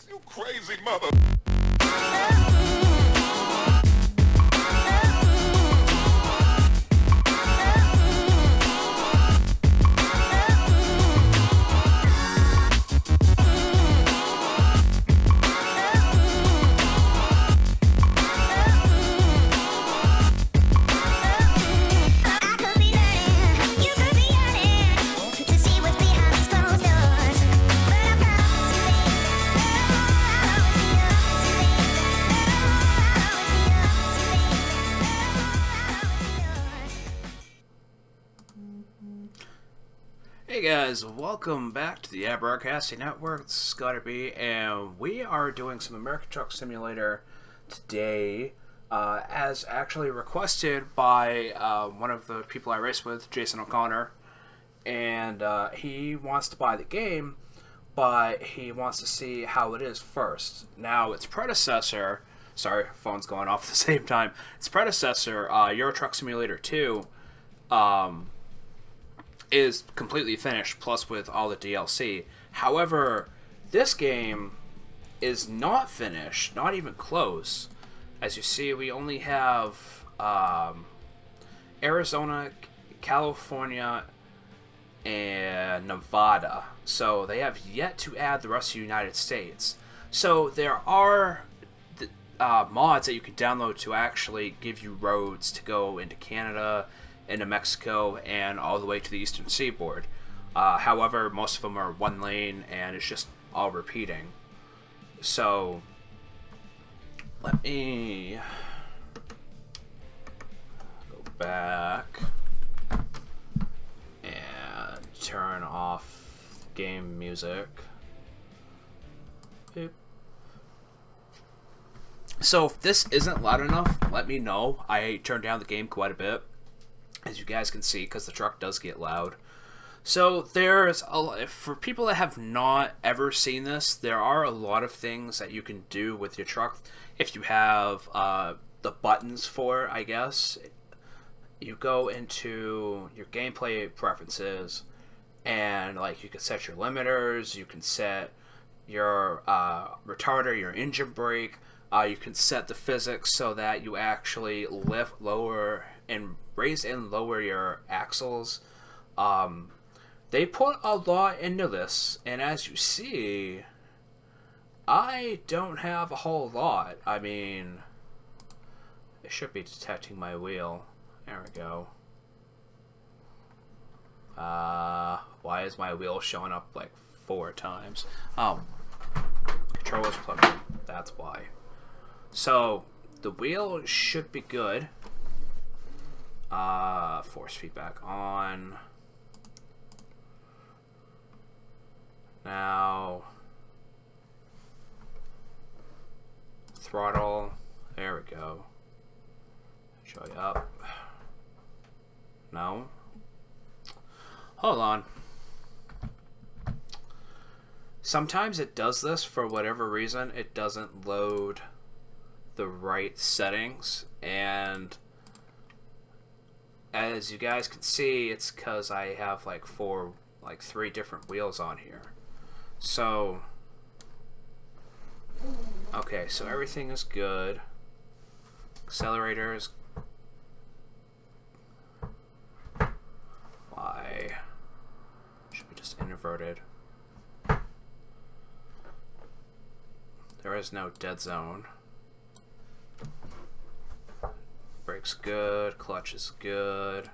You crazy mother. Hey guys, welcome back to the Broadcasting Network. This is Scotty, and we are doing some American Truck Simulator today, as actually requested by one of the people I race with, Jason O'Connor, and he wants to buy the game, but he wants to see how it is first. Now, its predecessor, sorry, phone's going off at the same time, its predecessor, Euro Truck Simulator 2, is completely finished, plus with all the DLC. However, this game is not finished, not even close. As you see, we only have Arizona, California, and Nevada. So they have yet to add the rest of the United States. So there are mods that you can download to actually give you roads to go into Canada, into Mexico, and all the way to the eastern seaboard. However, most of them are one lane, and it's just all repeating. So, let me go back and turn off game music. Boop. So, if this isn't loud enough, let me know. I turned down the game quite a bit, as you guys can see, because the truck does get loud. So there's for people that have not ever seen this, there are a lot of things that you can do with your truck if you have the buttons for it, I guess. You go into your gameplay preferences, and like you can set your limiters, you can set your retarder, your engine brake, you can set the physics so that you actually lift, lower, and raise and lower your axles. They put a lot into this, and as you see, I don't have a whole lot. I mean, it should be detecting my wheel. There we go. Why is my wheel showing up like 4 times? Oh, controller's plugged in. That's why. So the wheel should be good. Force feedback on. Now, throttle. There we go. Show you up. No. Hold on. Sometimes it does this for whatever reason. It doesn't load the right settings, and as you guys can see, it's because I have like 3 different wheels on here. So, okay, so everything is good. Accelerators. Why? Should be just inverted. There is no dead zone. Brake's good, clutch is good.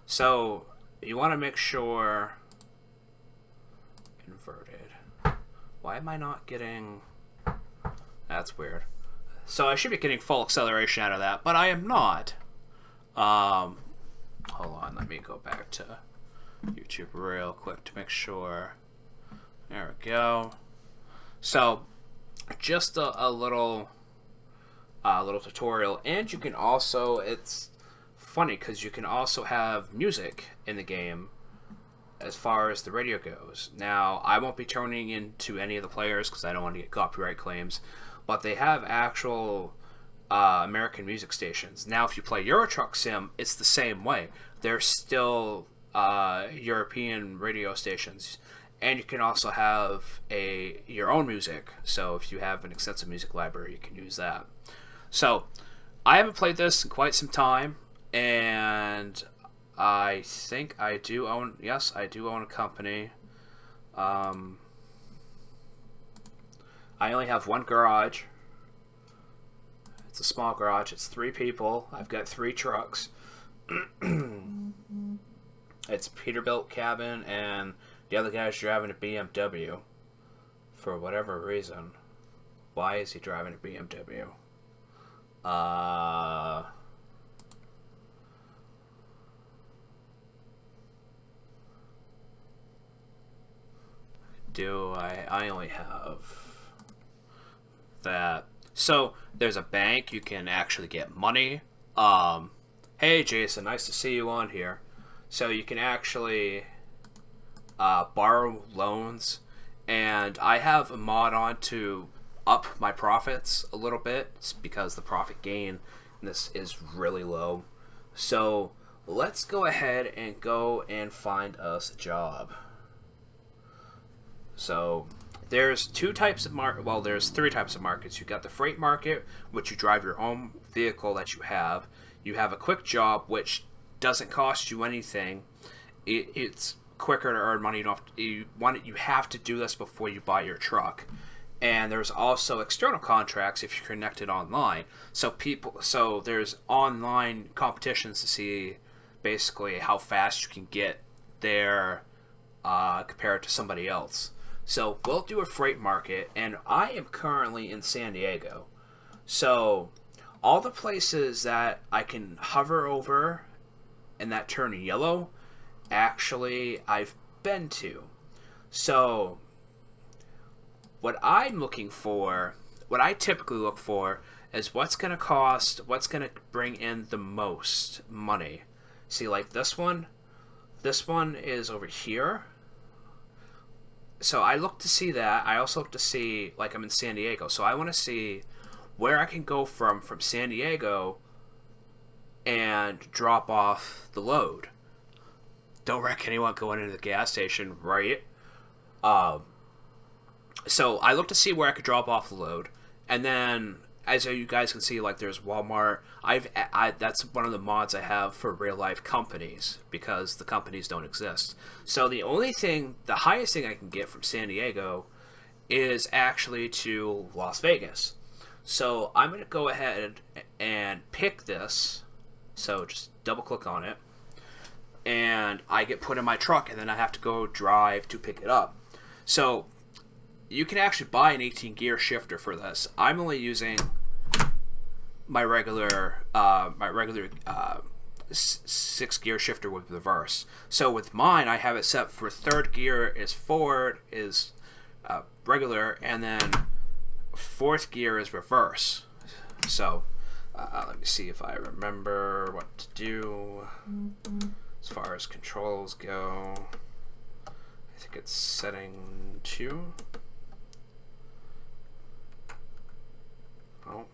So, you want to make sure inverted. Why am I not getting... That's weird. So I should be getting full acceleration out of that, but I am not. Hold on, let me go back to YouTube real quick to make sure. There we go. So, just a little tutorial, and you can also, it's funny because you can also have music in the game as far as the radio goes. Now, I won't be turning into any of the players because I don't want to get copyright claims, but they have actual American music stations. Now, if you play Euro Truck Sim, it's the same way. There's still European radio stations, and you can also have your own music. So if you have an extensive music library, you can use that. So I haven't played this in quite some time, and I think I do own. Yes, I do own a company. I only have one garage. It's a small garage. It's 3 people. I've got 3 trucks. It's a Peterbilt cabin, and the other guy's driving a BMW. For whatever reason. Why is he driving a BMW? I only have that. So there's a bank. You can actually get money. Hey Jason, nice to see you on here. So you can actually borrow loans, and I have a mod on to up my profits a little bit because the profit gain in this is really low. So let's go ahead and go and find us a job. So there's 2 types of market. Well, there's 3 types of markets. You got the freight market, which you drive your own vehicle that you have. You have a quick job, which doesn't cost you anything. It's quicker to earn money. You have to do this before you buy your truck. And there's also external contracts if you're connected online. So there's online competitions to see basically how fast you can get there compared to somebody else. So we'll do a freight market, and I am currently in San Diego. So all the places that I can hover over and that turn yellow, actually I've been to. So what I'm looking for, what I typically look for, is what's going to cost, what's going to bring in the most money. See, like this one is over here. So I look to see that. I also look to see, like, I'm in San Diego, so I want to see where I can go from San Diego and drop off the load. Don't wreck anyone going into the gas station, right? So I look to see where I could drop off the load, and then as you guys can see, like, there's Walmart. That's one of the mods I have for real life companies because the companies don't exist. So the highest thing I can get from San Diego is actually to Las Vegas. So I'm going to go ahead and pick this. So just double click on it, and I get put in my truck, and then I have to go drive to pick it up. So you can actually buy an 18 gear shifter for this. I'm only using my regular 6 gear shifter with reverse. So with mine, I have it set for 3rd gear is forward, is regular, and then 4th gear is reverse. So let me see if I remember what to do as far as controls go. I think it's setting 2. Oh.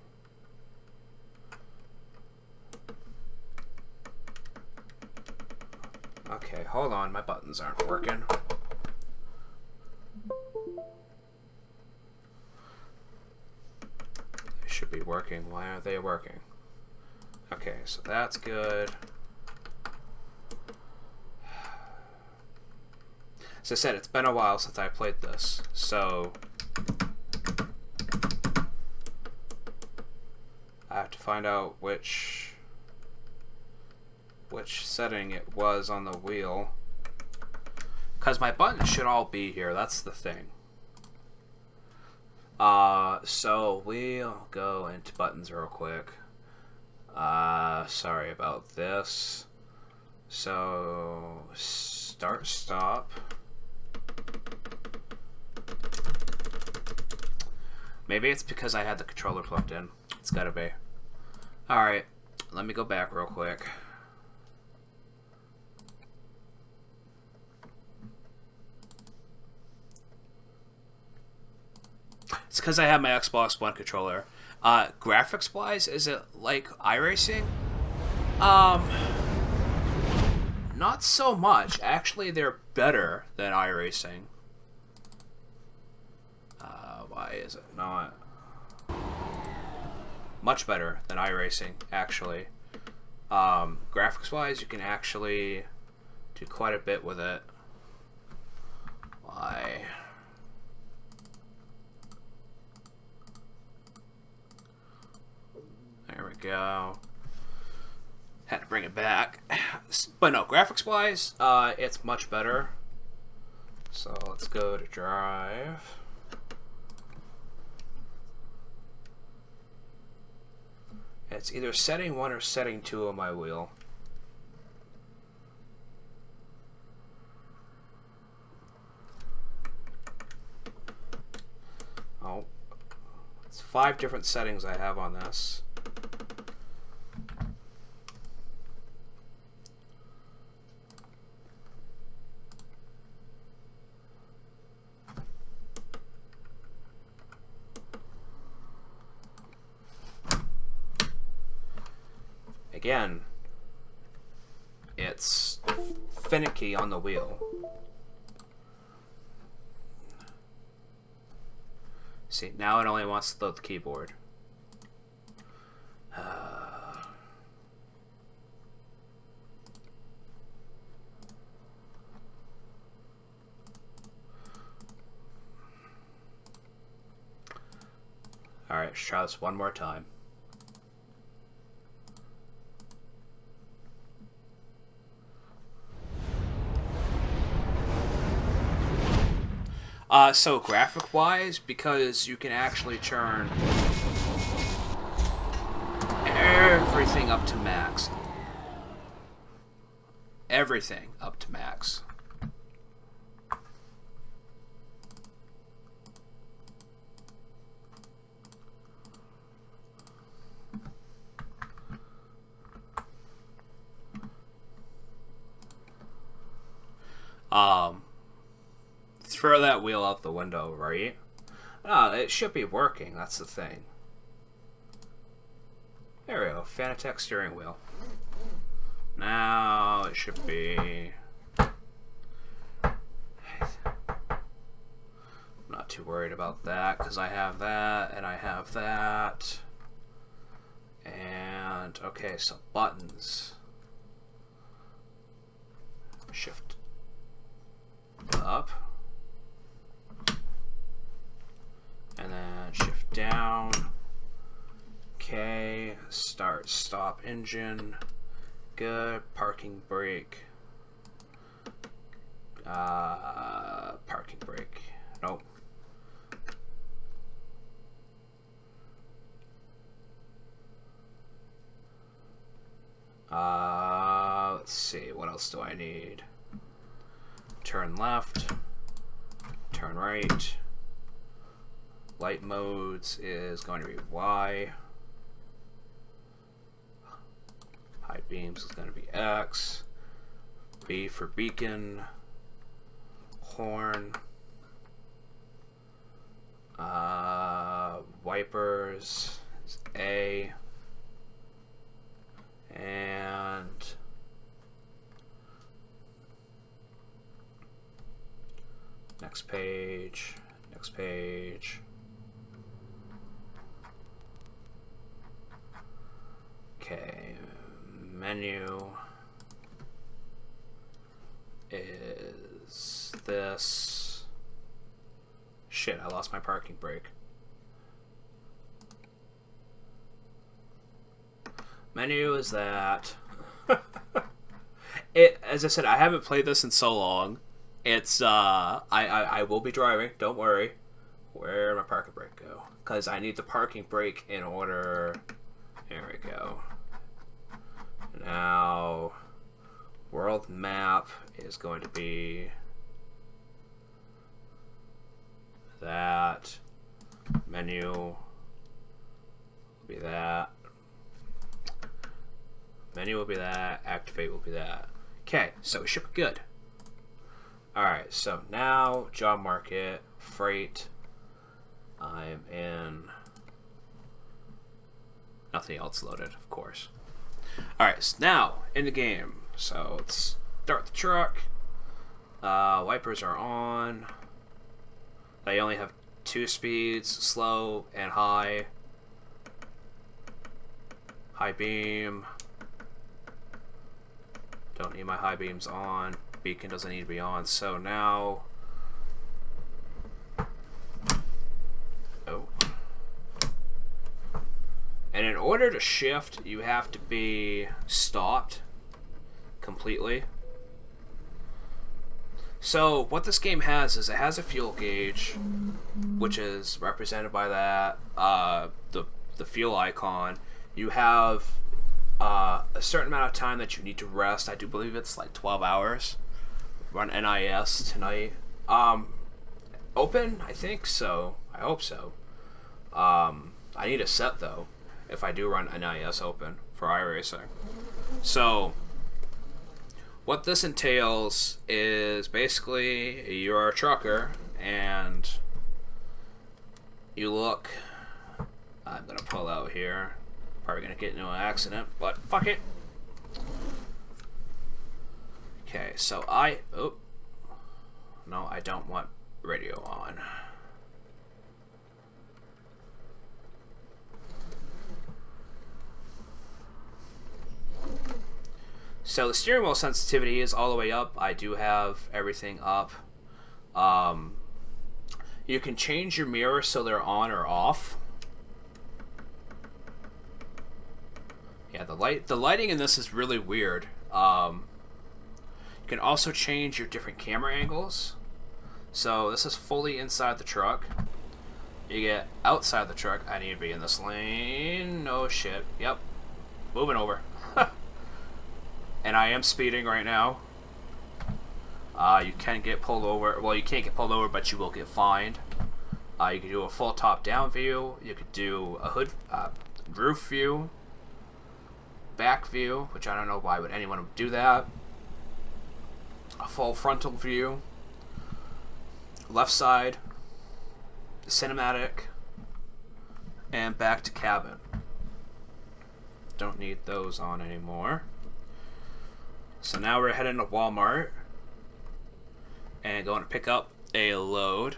Okay, hold on, my buttons aren't working. They should be working. Why aren't they working? Okay, so that's good. As I said, it's been a while since I played this, so I have to find out which setting it was on the wheel, because my buttons should all be here. That's the thing. So we'll go into buttons real quick. Sorry about this. So start, stop. Maybe it's because I had the controller plugged in. It's gotta be. Alright, let me go back real quick. It's because I have my Xbox One controller. Graphics wise, is it like iRacing? Not so much. Actually, they're better than iRacing. Why is it not? Much better than iRacing, actually. Graphics-wise, you can actually do quite a bit with it. Why? There we go. Had to bring it back. But no, graphics-wise, it's much better. So let's go to drive. It's either setting 1 or setting 2 on my wheel. Oh. It's 5 different settings I have on this. Again, it's finicky on the wheel. See, now it only wants to load the keyboard. Alright, let's try this one more time. So graphic-wise, because you can actually turn everything up to max. Everything up to max. Throw that wheel out the window, right? No, it should be working, that's the thing. There we go, Fanatec steering wheel. Now it should be... I'm not too worried about that, because I have that, and I have that. And, okay, so buttons. Shift up. And then shift down. Okay, start, stop engine. Good. Parking brake. Parking brake. Nope. Let's see, what else do I need? Turn left. Turn right. Light modes is going to be Y. High beams is going to be X. B for beacon. Horn. Wipers is A. And next page. Next page. Okay, menu is this. Shit, I lost my parking brake. Menu is that. As I said, I haven't played this in so long. It's I will be driving, don't worry. Where'd my parking brake go? Because I need the parking brake in order. There we go. Now, world map is going to be that. Menu will be that. Menu will be that. Activate will be that. Okay, so we should be good. Alright, so now, job market, freight. I'm in. Nothing else loaded, of course. Alright, so now in the game. So let's Start the truck. Wipers are on. They only have 2 speeds, slow and high. High beam. Don't need my high beams on. Beacon doesn't need to be on. So now... Oh. And in order to shift, you have to be stopped completely. So what this game has is it has a fuel gauge, which is represented by that, the fuel icon. You have a certain amount of time that you need to rest. I do believe it's like 12 hours. Run NIS tonight. Open? I think so. I hope so. I need a set though if I do run NIS open for iRacing. So what this entails is basically you're a trucker and you look. I'm gonna pull out here. Probably gonna get into an accident, but fuck it. Okay, so no, I don't want radio on. So the steering wheel sensitivity is all the way up. I do have everything up. You can change your mirrors so they're on or off. Yeah, the lighting in this is really weird. You can also change your different camera angles. So this is fully inside the truck. You get outside the truck. I need to be in this lane. No shit. Yep. Moving over. And I am speeding right now. You can get pulled over. Well, you can't get pulled over, but you will get fined. You can do a full top-down view. You could do a hood, roof view, back view, which I don't know why would anyone do that. A full frontal view, left side, cinematic, and back to cabin. Don't need those on anymore. So now we're heading to Walmart and going to pick up a load.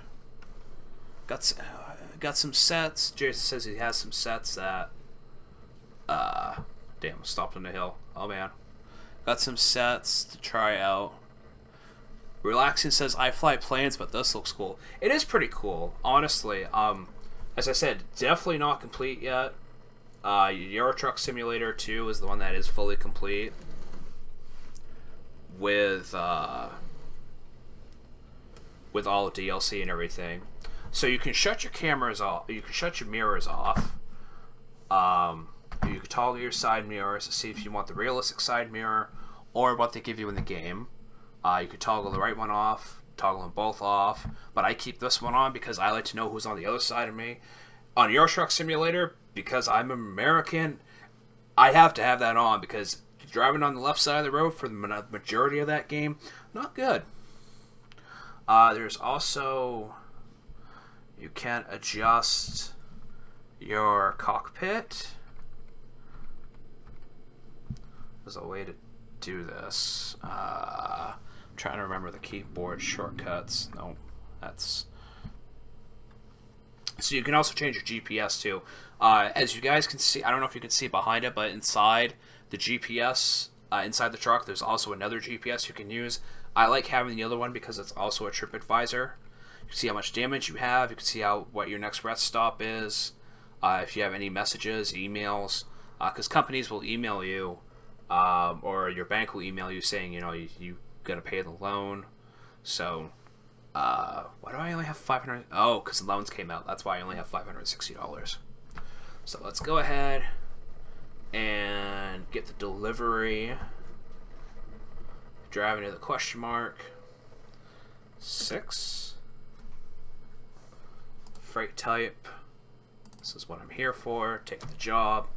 Got some sets. Jason says he has some sets that damn, stopped on the hill. Oh man. Got some sets to try out. Relaxing says I fly planes, but this looks cool. It is pretty cool, honestly. As I said, definitely not complete yet. Euro Truck Simulator 2 is the one that is fully complete. With all the DLC and everything. So you can shut your cameras off. You can shut your mirrors off. You can toggle your side mirrors to see if you want the realistic side mirror or what they give you in the game. You could toggle the right one off, toggle them both off. But I keep this one on because I like to know who's on the other side of me. On Euro Truck Simulator, because I'm American, I have to have that on because driving on the left side of the road for the majority of that game, not good. There's also, you can adjust your cockpit. There's a way to do this. I'm trying to remember the keyboard shortcuts. No, that's... So you can also change your GPS too. As you guys can see, I don't know if you can see behind it, but inside the GPS, inside the truck, there's also another GPS you can use. I like having the other one because it's also a trip advisor. You can see how much damage you have. You can see what your next rest stop is. If you have any messages, emails, because companies will email you, or your bank will email you saying, you know, you gotta pay the loan. So, why do I only have $500? Oh, because the loans came out. That's why I only have $560. So let's go ahead and get the delivery. Driving to the question mark. 6. Freight type. This is what I'm here for. Take the job.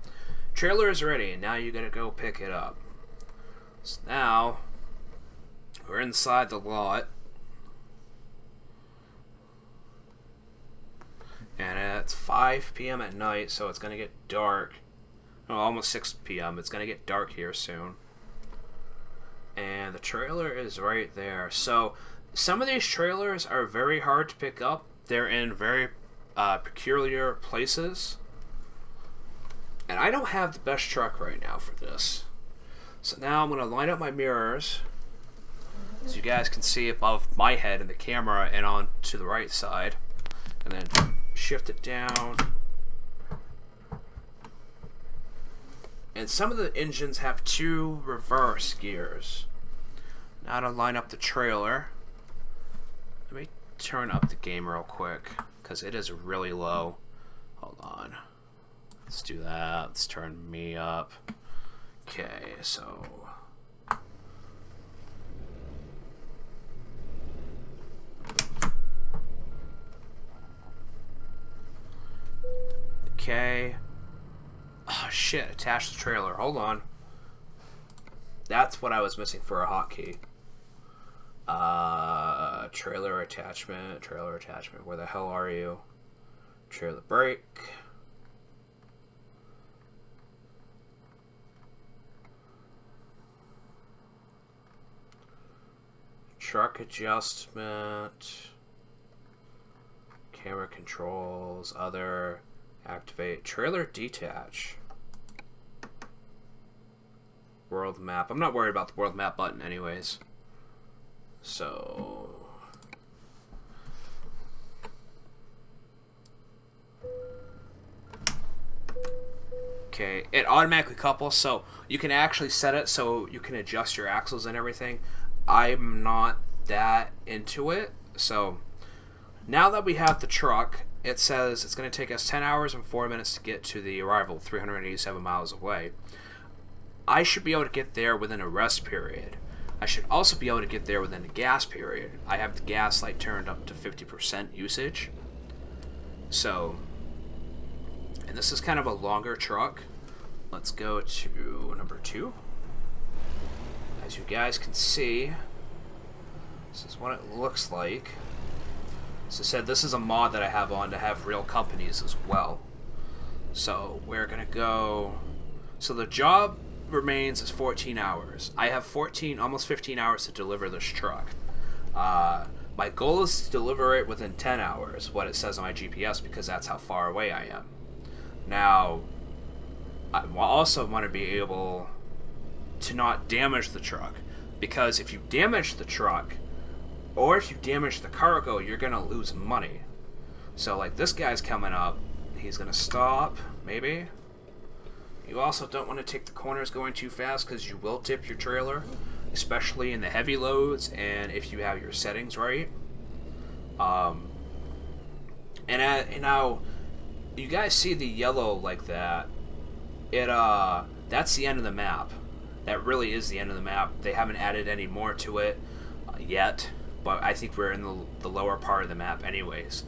Trailer is ready, and now you gotta go pick it up. So now we're inside the lot. And it's 5 p.m. at night, so it's gonna get dark. Oh, almost 6 p.m. It's gonna get dark here soon. And the trailer is right there. So some of these trailers are very hard to pick up. They're in very peculiar places. And I don't have the best truck right now for this. So now I'm going to line up my mirrors so you guys can see above my head in the camera and on to the right side. And then shift it down. And some of the engines have 2 reverse gears. Now to line up the trailer. Let me turn up the game real quick because it is really low. Hold on. Let's do that. Let's turn me up. Okay, so okay. Oh shit, attach the trailer. Hold on. That's what I was missing for a hotkey. Trailer attachment, trailer attachment. Where the hell are you? Trailer brake. Truck adjustment. Camera controls, other, activate, trailer detach. World map. I'm not worried about the world map button anyways. So okay, it automatically couples, so you can actually set it so you can adjust your axles and everything. I'm not that into it. So now that we have the truck, it says it's going to take us 10 hours and 4 minutes to get to the arrival 387 miles away. I should be able to get there within a rest period. I should also be able to get there within a gas period. I have the gas light turned up to 50% usage. So, and this is kind of a longer truck. Let's go to number 2. As you guys can see, this is what it looks like. As I said, this is a mod that I have on to have real companies as well. So we're gonna go. So the job remains is 14 hours. I have almost 15 hours to deliver this truck. My goal is to deliver it within 10 hours, what it says on my GPS, because that's how far away I am. Now, I also want to be able to not damage the truck, because if you damage the truck, or if you damage the cargo, you're going to lose money. So like this guy's coming up, he's going to stop, maybe. You also don't want to take the corners going too fast because you will tip your trailer, especially in the heavy loads and if you have your settings right. And now, you guys see the yellow like that. That's the end of the map. That really is the end of the map. They haven't added any more to it yet, but I think we're in the lower part of the map anyways.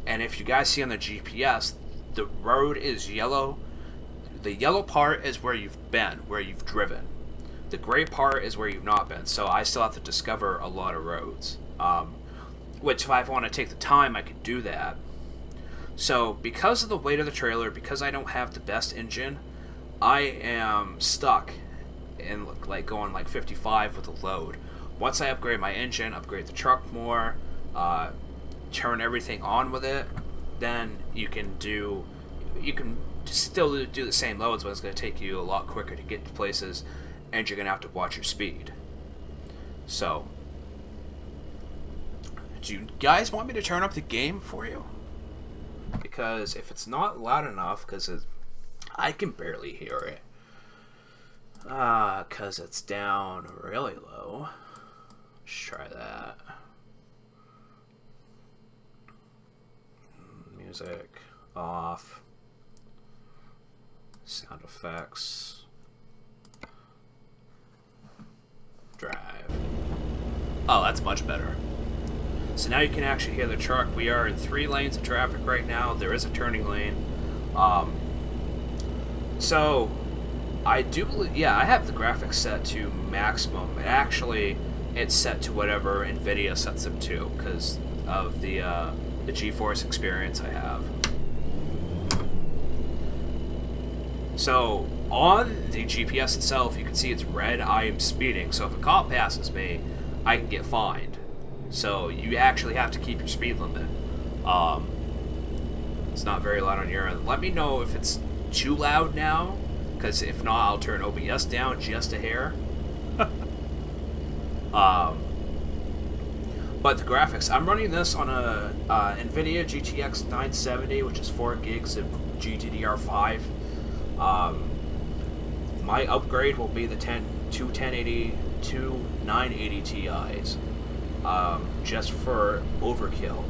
And if you guys see on the GPS, the road is yellow. The yellow part is where you've been, where you've driven. The gray part is where you've not been. So I still have to discover a lot of roads. Which if I want to take the time, I could do that. So because of the weight of the trailer, because I don't have the best engine, I am stuck in like going like 55 with the load. Once I upgrade my engine, upgrade the truck more, turn everything on with it, then you can still do the same loads, but it's going to take you a lot quicker to get to places, and you're going to have to watch your speed. So, do you guys want me to turn up the game for you? Because if it's not loud enough, because I can barely hear it, because it's down really low. Let's try that. Music off. Sound effects. Drive. Oh, that's much better. So now you can actually hear the truck. We are in 3 lanes of traffic right now. There is a turning lane. So I do believe, yeah, I have the graphics set to maximum. And actually, it's set to whatever NVIDIA sets them to because of the GeForce experience I have. So on the GPS itself, you can see it's red. I am speeding, so if a cop passes me, I can get fined. So you actually have to keep your speed limit. It's not very loud on your end. Let me know if it's too loud now, because if not, I'll turn OBS down just a hair. But the graphics, I'm running this on a NVIDIA GTX 970, which is 4 gigs of GDDR5. My upgrade will be the two 980 Ti's, just for overkill.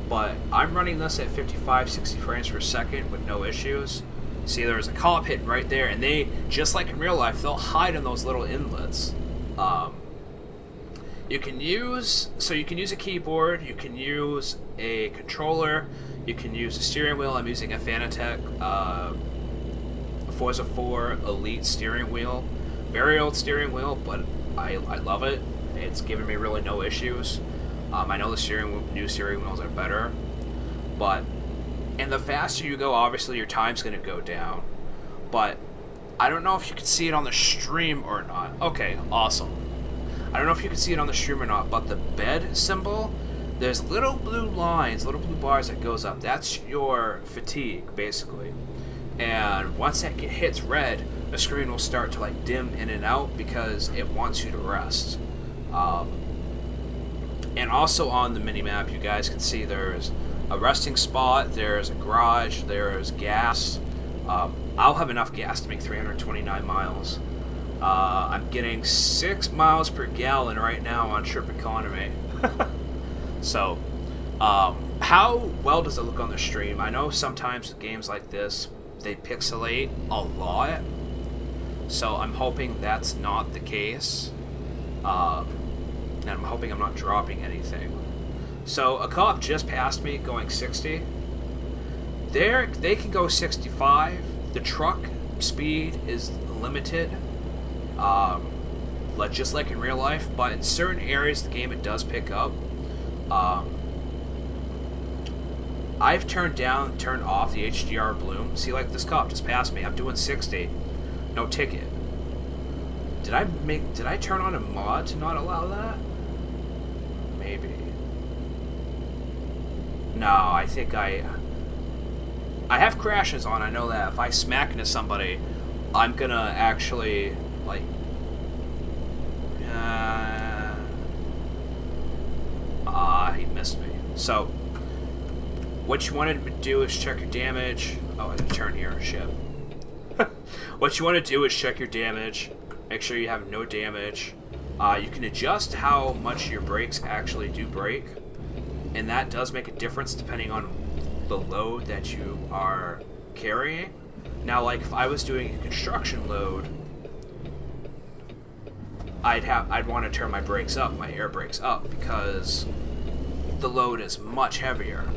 But I'm running this at 55, 60 frames per second with no issues. See, there's a cop hitting right there, and they, just like in real life, they'll hide in those little inlets. You can use a keyboard, you can use a controller, you can use a steering wheel. I'm using a Fanatec Forza 4 Elite steering wheel. Very old steering wheel, but I love it. It's given me really no issues. I know the new steering wheels are better, and the faster you go, obviously your time's going to go down. But I don't know if you can see it on the stream or not. Okay, awesome. I don't know if you can see it on the stream or not, but the bed symbol, there's little blue lines, little blue bars that goes up. That's your fatigue, basically. And once that hits red, the screen will start to like dim in and out because it wants you to rest. And also on the mini-map, you guys can see there's a resting spot, there's a garage, there's gas. I'll have enough gas to make 329 miles. I'm getting 6 miles per gallon right now on trip economy. So, how well does it look on the stream? I know sometimes with games like this, they pixelate a lot. So I'm hoping that's not the case. And I'm hoping I'm not dropping anything. So a cop just passed me going 60. They can go 65. The truck speed is limited. Just like in real life, but in certain areas of the game it does pick up. I've turned off the HDR bloom. See, like this cop just passed me. I'm doing 60, no ticket. Did I turn on a mod to not allow that? Maybe. No, I think I have crashes on. I know that if I smack into somebody, I'm gonna actually like. He missed me. So, what you wanted to do is check your damage. Oh, I gotta turn here. Shit. What you want to do is check your damage. Make sure you have no damage. You can adjust how much your brakes actually do brake, and that does make a difference depending on the load that you are carrying. Now, like if I was doing a construction load, I'd want to turn my brakes up, my air brakes up, because the load is much heavier.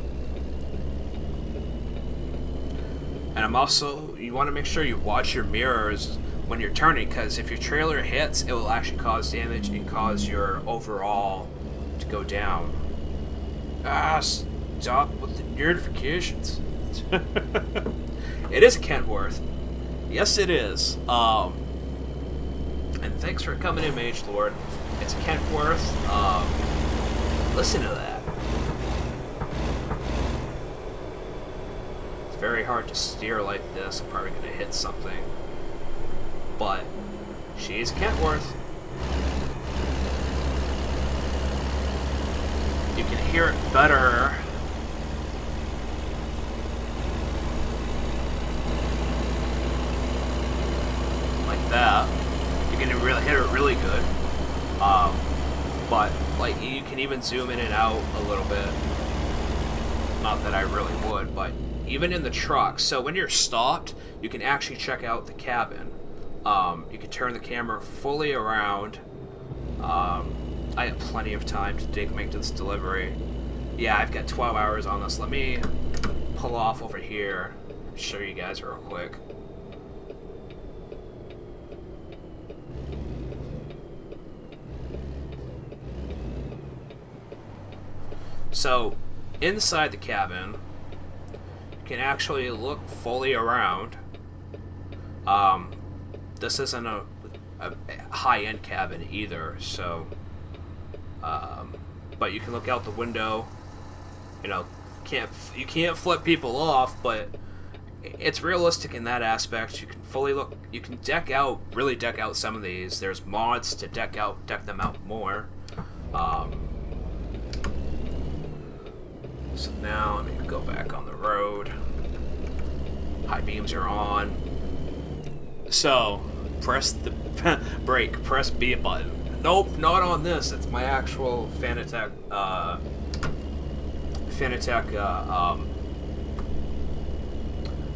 And you want to make sure you watch your mirrors when you're turning, because if your trailer hits, it will actually cause damage and cause your overall to go down. Stop with the notifications. It is a Kentworth. Yes, it is. And thanks for coming in, Mage Lord. It's a Kentworth. Listen to that. It's very hard to steer like this. I'm probably going to hit something. But she's Kentworth. You can hear it better. Like that. You can really hit it really good. But like you can even zoom in and out a little bit. Not that I really would, but even in the truck. So when you're stopped, you can actually check out the cabin. You can turn the camera fully around. I have plenty of time to make this delivery. Yeah, I've got 12 hours on this. Let me pull off over here, show you guys real quick. So, inside the cabin, you can actually look fully around. this isn't a high-end cabin either, so but you can look out the window. You know, you can't flip people off, but it's realistic in that aspect. You can you can really deck out some of these. There's mods to deck them out more. So now let me go back on the road. High beams are on. So press the brake. Press B button. Nope, not on this. It's my actual Fanatec.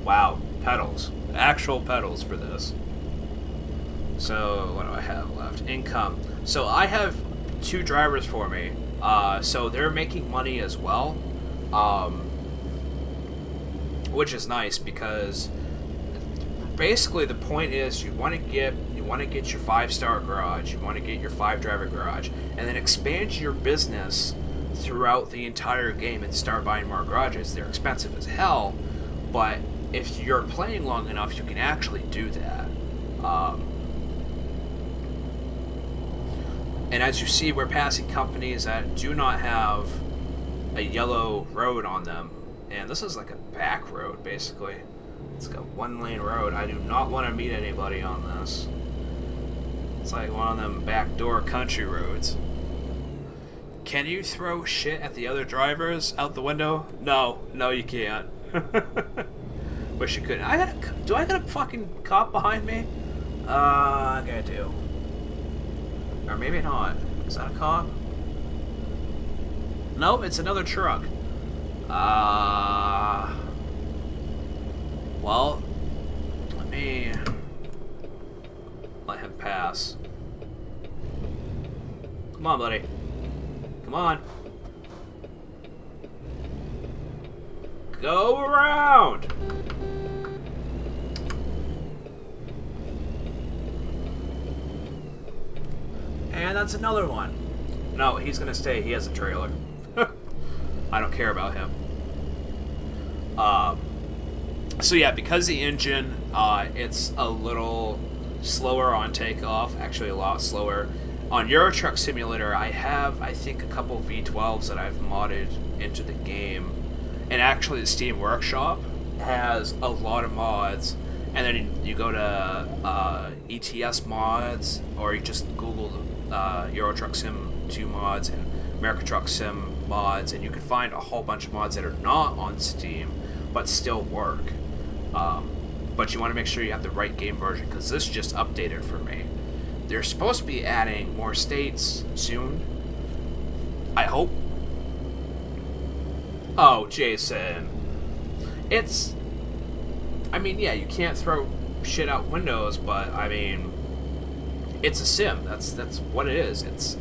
Wow, pedals. Actual pedals for this. So, what do I have left? Income. So, I have 2 drivers for me. So, they're making money as well. Which is nice because basically the point is you want to get your 5-star garage, you want to get your 5-driver garage, and then expand your business throughout the entire game and start buying more garages. They're expensive as hell, but if you're playing long enough, you can actually do that. And as you see, we're passing companies that do not have a yellow road on them, and this is like a back road basically. It's got 1-lane road. I do not want to meet anybody on this. It's like one of them backdoor country roads. Can you throw shit at the other drivers out the window? No, you can't. Wish you could. Do I got a fucking cop behind me? I think I do. Or maybe not. Is that a cop? Nope, it's another truck. Well, let me let him pass. Come on, buddy. Come on. Go around! And that's another one. No, he's gonna stay. He has a trailer. I don't care about him. So yeah, because the engine, it's a little slower on takeoff. Actually, a lot slower. On Euro Truck Simulator, I think, a couple V12s that I've modded into the game. And actually, the Steam Workshop has a lot of mods. And then you go to ETS mods, or you just Google Euro Truck Sim 2 mods and American Truck Sim mods, and you can find a whole bunch of mods that are not on Steam, but still work. But you want to make sure you have the right game version, because this just updated for me. They're supposed to be adding more states soon. I hope. Oh, Jason. I mean, yeah, you can't throw shit out windows, but, I mean, it's a sim. That's what it is. It's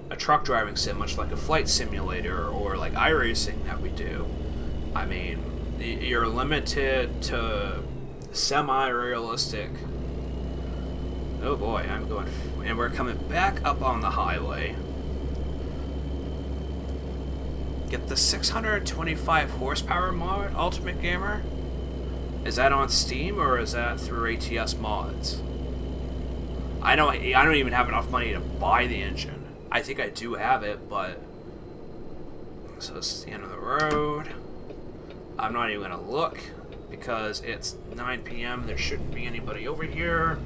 a truck driving sim, much like a flight simulator or like iRacing that we do. I mean, you're limited to semi-realistic. Oh boy, I'm going... And we're coming back up on the highway. Get the 625 horsepower mod, Ultimate Gamer? Is that on Steam or is that through ATS mods? I don't even have enough money to buy the engine. I think I do have it, but... So this is the end of the road. I'm not even gonna look because it's 9 p.m. There shouldn't be anybody over here.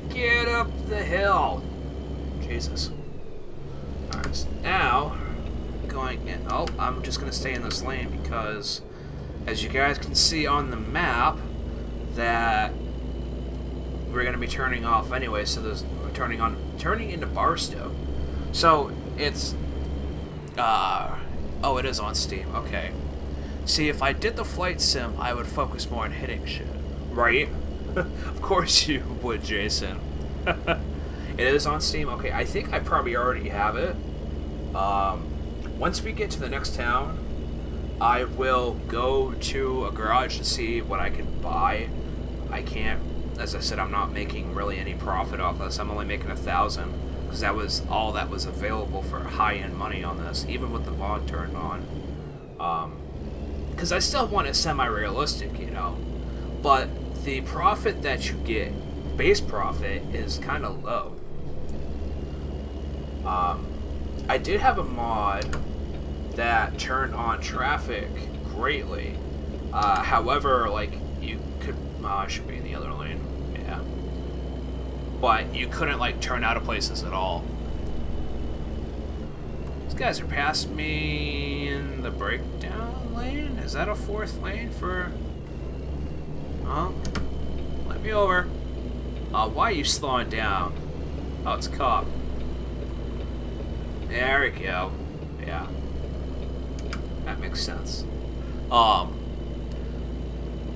Get up the hill. Jesus. Alright, so now going in. Oh, I'm just gonna stay in this lane because, as you guys can see on the map, that we're gonna be turning off anyway. So there's turning into Barstow. So it's oh, it is on Steam. Okay. See, if I did the flight sim, I would focus more on hitting shit, right? Of course you would, Jason. It is on Steam. Okay, I think I probably already have it. Once we get to the next town, I will go to a garage to see what I can buy. I can't, as I said, I'm not making really any profit off this. I'm only making 1,000. because that was all that was available for high-end money on this, even with the mod turned on. Because I still want it semi-realistic, you know, but the profit that you get, base profit, is kind of low. I did have a mod that turned on traffic greatly. However, like, you could, I should be in the other lane, yeah. But you couldn't, like, turn out of places at all. These guys are past me in the breakdown lane? Is that a fourth lane for... Oh, let me over. Why are you slowing down? Oh, it's a cop. There we go. Yeah. That makes sense.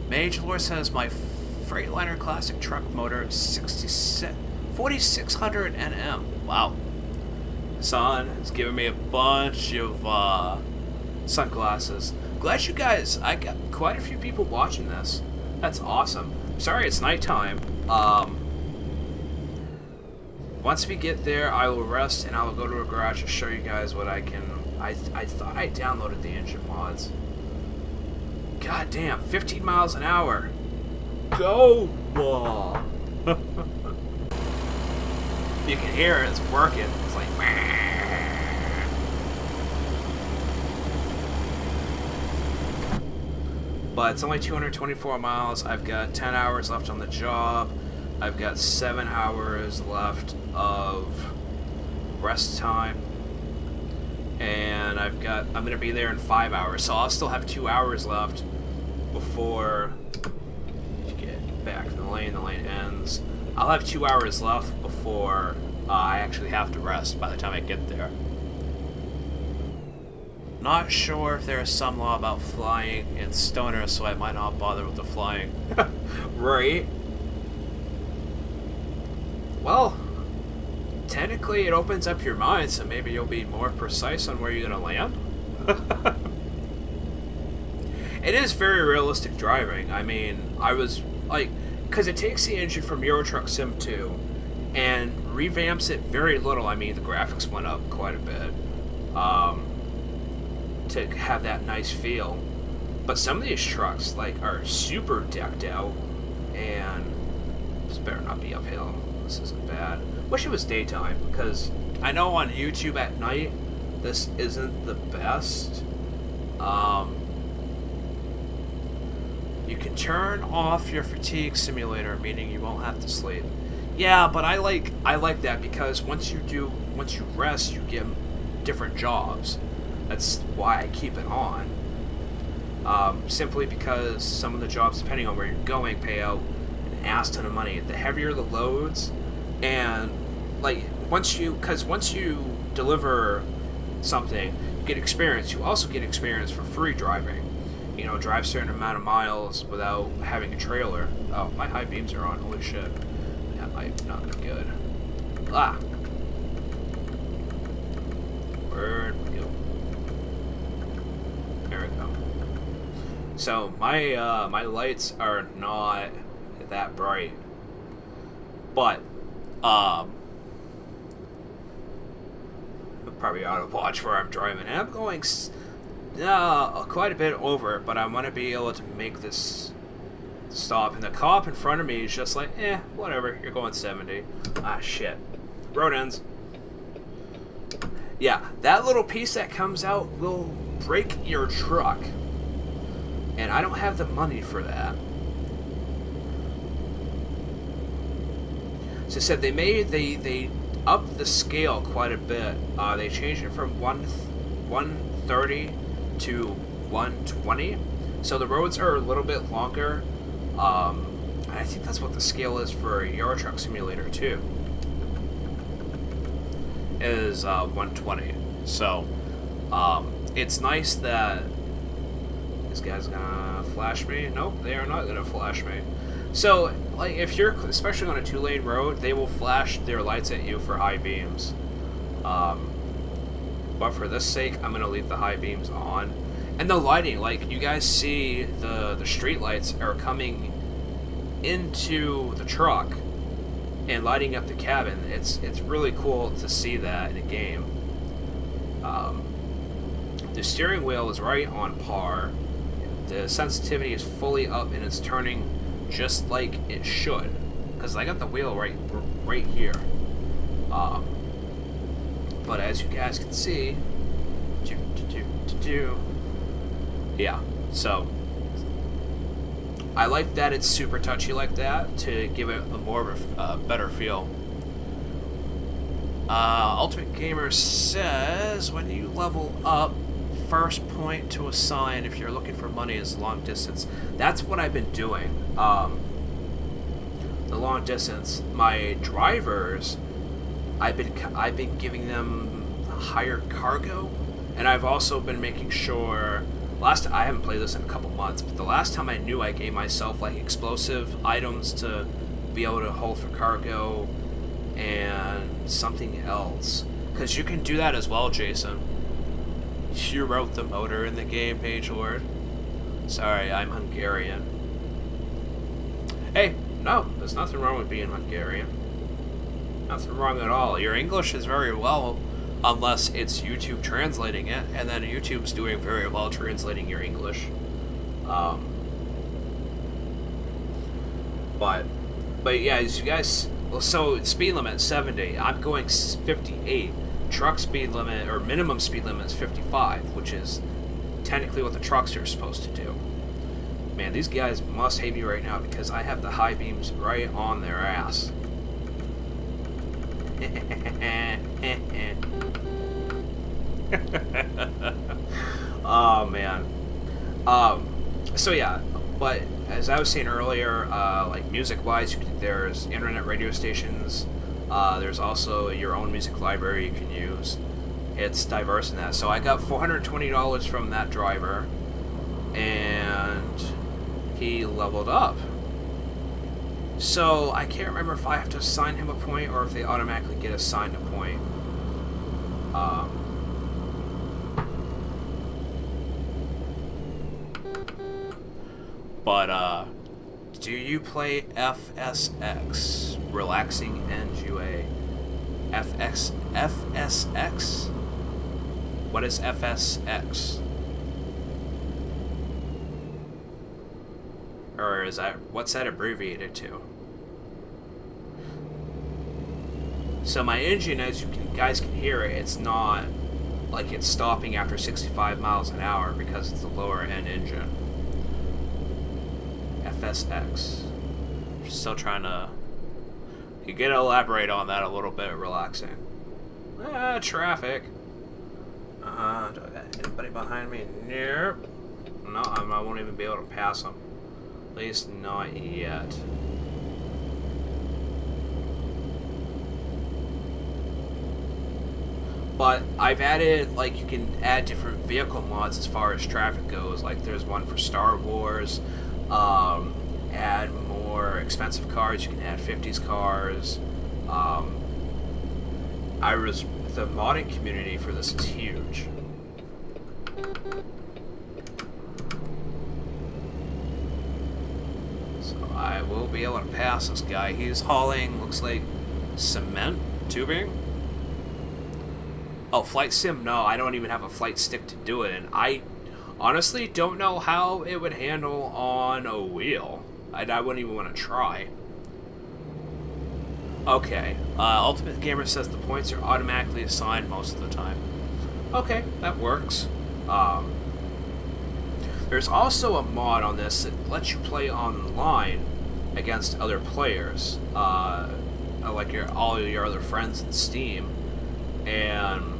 Mage Lore says my Freightliner Classic truck motor is 4600 NM. Wow. Son, it's giving me a bunch of sunglasses. Glad you guys, I got quite a few people watching this. That's awesome. Sorry it's nighttime. Once we get there, I will rest and I will go to a garage to show you guys what I can. I thought I downloaded the engine mods. God damn, 15 miles an hour. Go! Whoa. You can hear it, it's working. It's like, but it's only 224 miles. I've got 10 hours left on the job. I've got 7 hours left of rest time. And I'm gonna be there in 5 hours, so I'll still have 2 hours left before you get back in the lane ends. I'll have 2 hours left before I actually have to rest by the time I get there. Not sure if there is some law about flying in Stoner, so I might not bother with the flying. Right? Well, technically it opens up your mind, so maybe you'll be more precise on where you're gonna land. It is very realistic driving. I mean, I was like, because it takes the engine from Euro Truck Sim 2 and revamps it very little. I mean, the graphics went up quite a bit to have that nice feel. But some of these trucks, like, are super decked out, and this better not be uphill. This isn't bad. Wish it was daytime, because I know on YouTube at night this isn't the best. You can turn off your fatigue simulator, meaning you won't have to sleep. Yeah, but I like that because once you rest, you get different jobs. That's why I keep it on. Simply because some of the jobs, depending on where you're going, pay out an ass ton of money. The heavier the loads, and like once you deliver something, you get experience. You also get experience for free driving. You know, drive a certain amount of miles without having a trailer. Oh, my high beams are on. Holy shit. That might not be good. Ah. Where'd we go? There we go. So, my lights are not that bright. But, I probably ought to watch where I'm driving. And I'm going quite a bit over, but I want to be able to make this stop. And the cop in front of me is just like, whatever, you're going 70. Ah, shit. Road ends. Yeah, that little piece that comes out will break your truck. And I don't have the money for that. So I said they upped the scale quite a bit. They changed it from 130 to 120. So the roads are a little bit longer. And I think that's what the scale is for Euro Truck Simulator 2. Is 120. So it's nice that this guy's gonna flash me. Nope, they are not gonna flash me. So, like, if you're especially on a 2-lane road, they will flash their lights at you for high beams. But for this sake, I'm gonna leave the high beams on. And the lighting, like, you guys see the street lights are coming into the truck, and lighting up the cabin. It's really cool to see that in a game. The steering wheel is right on par. The sensitivity is fully up and it's turning just like it should. Because I got the wheel right here. But as you guys can see, yeah. So I like that it's super touchy like that to give it a more of a better feel. Ultimate Gamer says when you level up, first point to assign if you're looking for money is long distance. That's what I've been doing. The long distance, my drivers, I've been giving them higher cargo, and I've also been making sure. I haven't played this in a couple months, but the last time I knew, I gave myself like explosive items to be able to hold for cargo and something else. Because you can do that as well, Jason. You wrote the motor in the game, Page Lord. Sorry, I'm Hungarian. Hey, no, there's nothing wrong with being Hungarian. Nothing wrong at all. Your English is very well, unless it's YouTube translating it, and then YouTube's doing very well translating your English. But yeah, as you guys, so speed limit 70. I'm going 58. Truck speed limit or minimum speed limit is 55, which is technically what the trucks are supposed to do. Man, these guys must hate me right now because I have the high beams right on their ass. Oh man. So yeah, but as I was saying earlier, like music-wise, there's internet radio stations. There's also your own music library you can use. It's diverse in that. So I got $420 from that driver, and he leveled up. So I can't remember if I have to assign him a point or if they automatically get assigned a point. But do you play FSX? Relaxing NGA. FSX? What is FSX? Or is that, what's that abbreviated to? So my engine, as you guys can hear it, it's not like it's stopping after 65 miles an hour because it's a lower end engine. FSX. Still trying to... You gotta elaborate on that a little bit. Relaxing. Traffic. Do I got anybody behind me? Nope. No, I won't even be able to pass them. At least not yet. But I've added, like, you can add different vehicle mods as far as traffic goes. Like, there's one for Star Wars. Add more expensive cars. You can add 50s cars. The modding community for this is huge. So I will be able to pass this guy. He's hauling, looks like, cement tubing. Oh, flight sim? No, I don't even have a flight stick to do it, and I honestly don't know how it would handle on a wheel. I wouldn't even want to try. Okay, Ultimate Gamer says the points are automatically assigned most of the time. Okay, that works. There's also a mod on this that lets you play online against other players, like all your other friends in Steam, and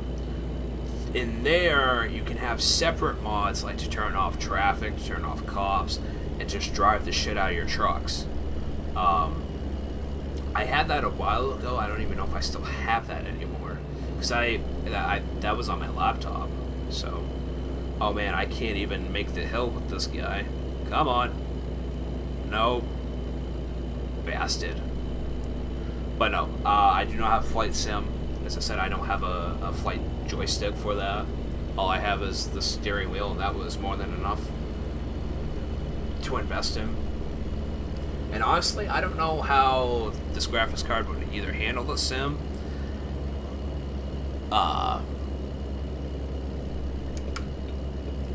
in there you can have separate mods like to turn off traffic, to turn off cops, and just drive the shit out of your trucks. I had that a while ago. I don't even know if I still have that anymore, because that was on my laptop. So, oh man, I can't even make the hill with this guy. Come on. No. Bastard. But no, I do not have flight sim. As I said, I don't have a flight joystick for that. All I have is the steering wheel, and that was more than enough to invest in. And honestly, I don't know how this graphics card would either handle the sim.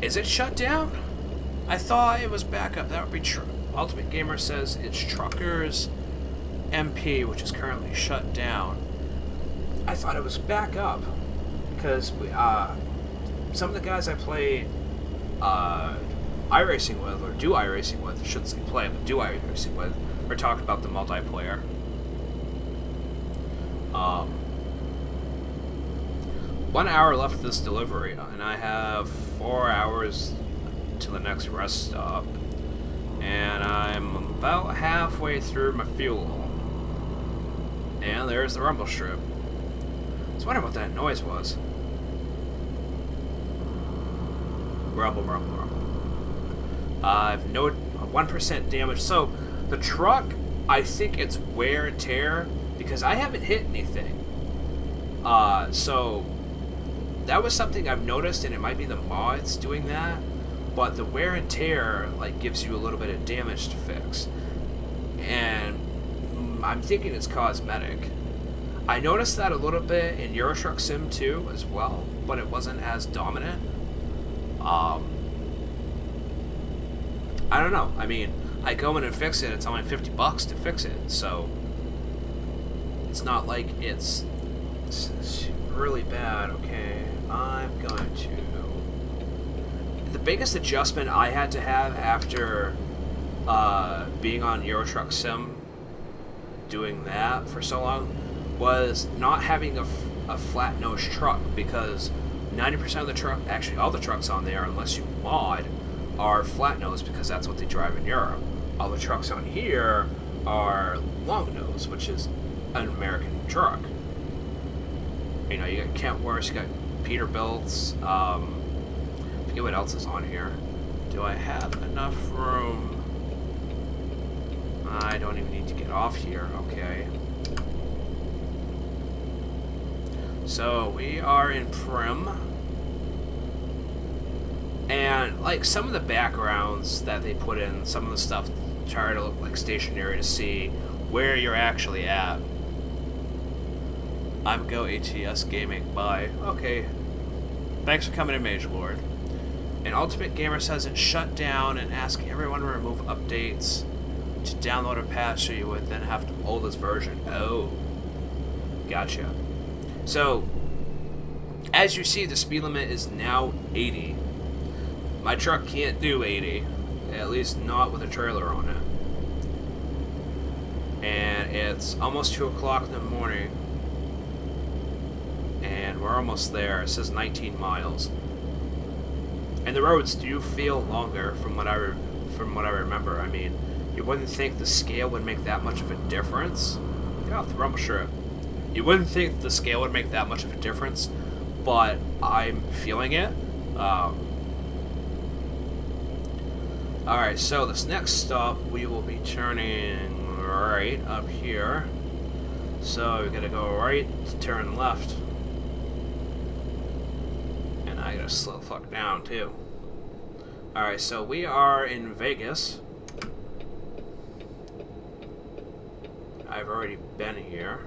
Is it shut down? I thought it was backup. That would be true. Ultimate Gamer says it's Truckers MP, which is currently shut down. I thought it was backup because some of the guys I played iRacing with, or do iRacing with, I shouldn't say play, but do iRacing with, or talk about the multiplayer. 1 hour left of this delivery, and I have 4 hours to the next rest stop, and I'm about halfway through my fuel. And there's the rumble strip. I was wondering what that noise was. Rumble, rumble, rumble. I've no 1% damage. So the truck, I think it's wear and tear because I haven't hit anything. So that was something I've noticed, and it might be the mods doing that. But the wear and tear like gives you a little bit of damage to fix, and I'm thinking it's cosmetic. I noticed that a little bit in Euro Truck Sim 2 as well, but it wasn't as dominant. I don't know. I mean, I go in and fix it. It's only $50 to fix it, so it's not like it's really bad. Okay, I'm going to. The biggest adjustment I had to have after being on Euro Truck Sim, doing that for so long, was not having a flat nose truck, because 90% of the truck, actually all the trucks on there, unless you mod, are flat nose because that's what they drive in Europe. All the trucks on here are long nose, which is an American truck. You know, you got Kentworth, you got Peterbilt's, forget what else is on here. Do I have enough room? I don't even need to get off here. Okay. So we are in Prim. And like some of the backgrounds that they put in, some of the stuff try to look like stationary to see where you're actually at. I'm Go ATS Gaming. Bye. Okay. Thanks for coming in, Mage Lord. And Ultimate Gamer says it's shut down and ask everyone to remove updates to download a patch, so you would then have to pull this version. Oh. Gotcha. So, as you see, the speed limit is now 80. My truck can't do 80, at least not with a trailer on it. And it's almost 2 o'clock in the morning, and we're almost there. It says 19 miles. And the roads do feel longer from what I remember. I mean, you wouldn't think the scale would make that much of a difference. Get off the rumble strip. You wouldn't think the scale would make that much of a difference, but I'm feeling it. Alright, so this next stop, we will be turning right up here. So we're gonna go right to turn left. And I gotta slow the fuck down too. Alright, so we are in Vegas. I've already been here.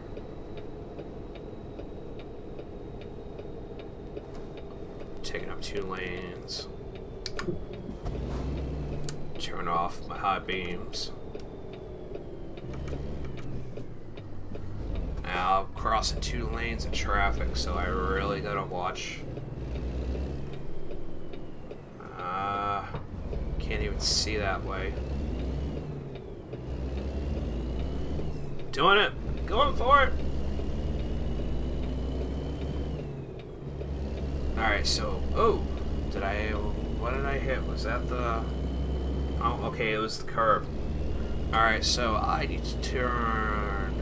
Taking up 2 lanes. Turn off my high beams. Now I'm crossing 2 lanes of traffic, so I really gotta watch. Can't even see that way. Doing it! Going for it! Alright, so, what did I hit? Was that the, oh, okay, it was the curb. Alright, so I need to turn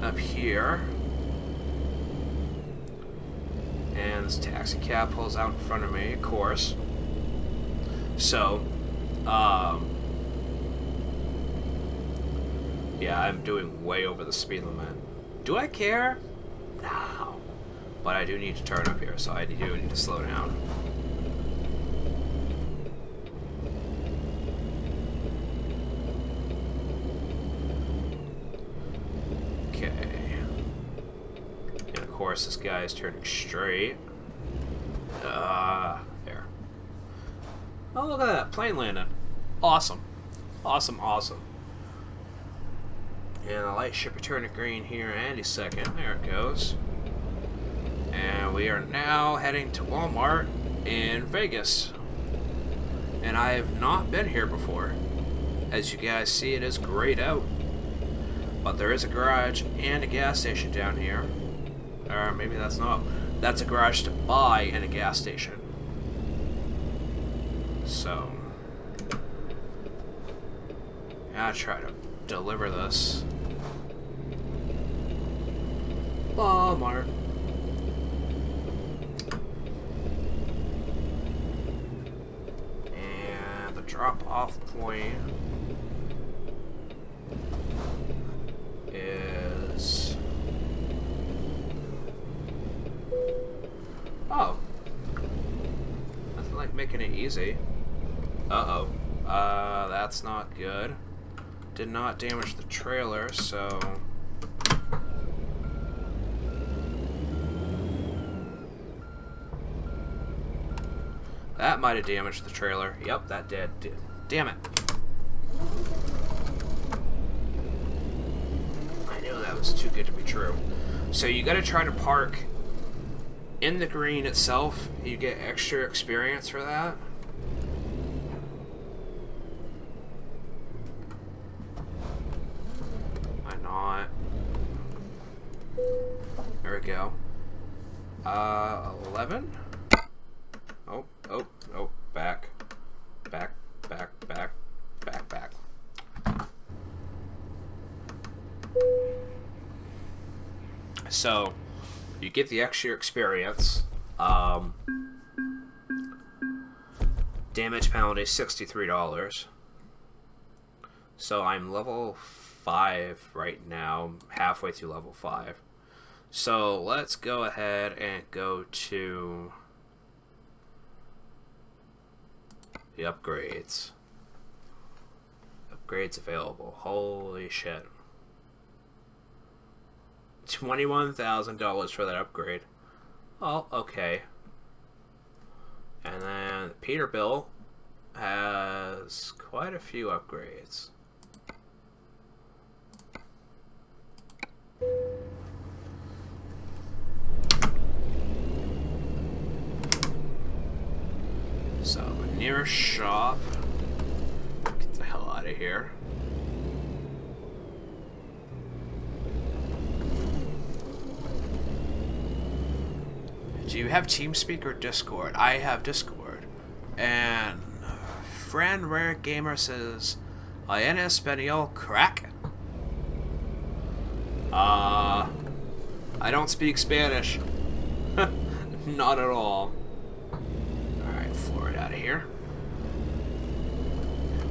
up here. And this taxi cab pulls out in front of me, of course. So, yeah, I'm doing way over the speed limit. Do I care? No. But I do need to turn up here, so I do need to slow down. course, this guy is turning straight. There. Oh, look at that. Plane landing. Awesome. Awesome, awesome. And the light should be turning green here any second. There it goes. And we are now heading to Walmart in Vegas. And I have not been here before. As you guys see, it is grayed out. But there is a garage and a gas station down here. Or maybe that's not. That's a garage to buy and a gas station. So, I'll try to deliver this. Walmart. And the drop-off point is... Oh. Nothing like making it easy. Uh-oh. That's not good. Did not damage the trailer, so... That might have damaged the trailer. Yep, that did. Damn it. I knew that was too good to be true. So you gotta try to park in the green itself. You get extra experience for that. Why not? There we go. 11? Oh, back. So, you get the extra experience. Damage penalty $63. So I'm level 5 right now, halfway through level 5. So let's go ahead and go to the upgrades. Upgrades available. Holy shit. $21,000 for that upgrade. Oh, okay. And then Peterbilt has quite a few upgrades. So, nearest shop. Get the hell out of here. Do you have TeamSpeak or Discord? I have Discord. And friend Rare Gamer says, en español crack? I don't speak Spanish. Not at all. Alright, floor it out of here.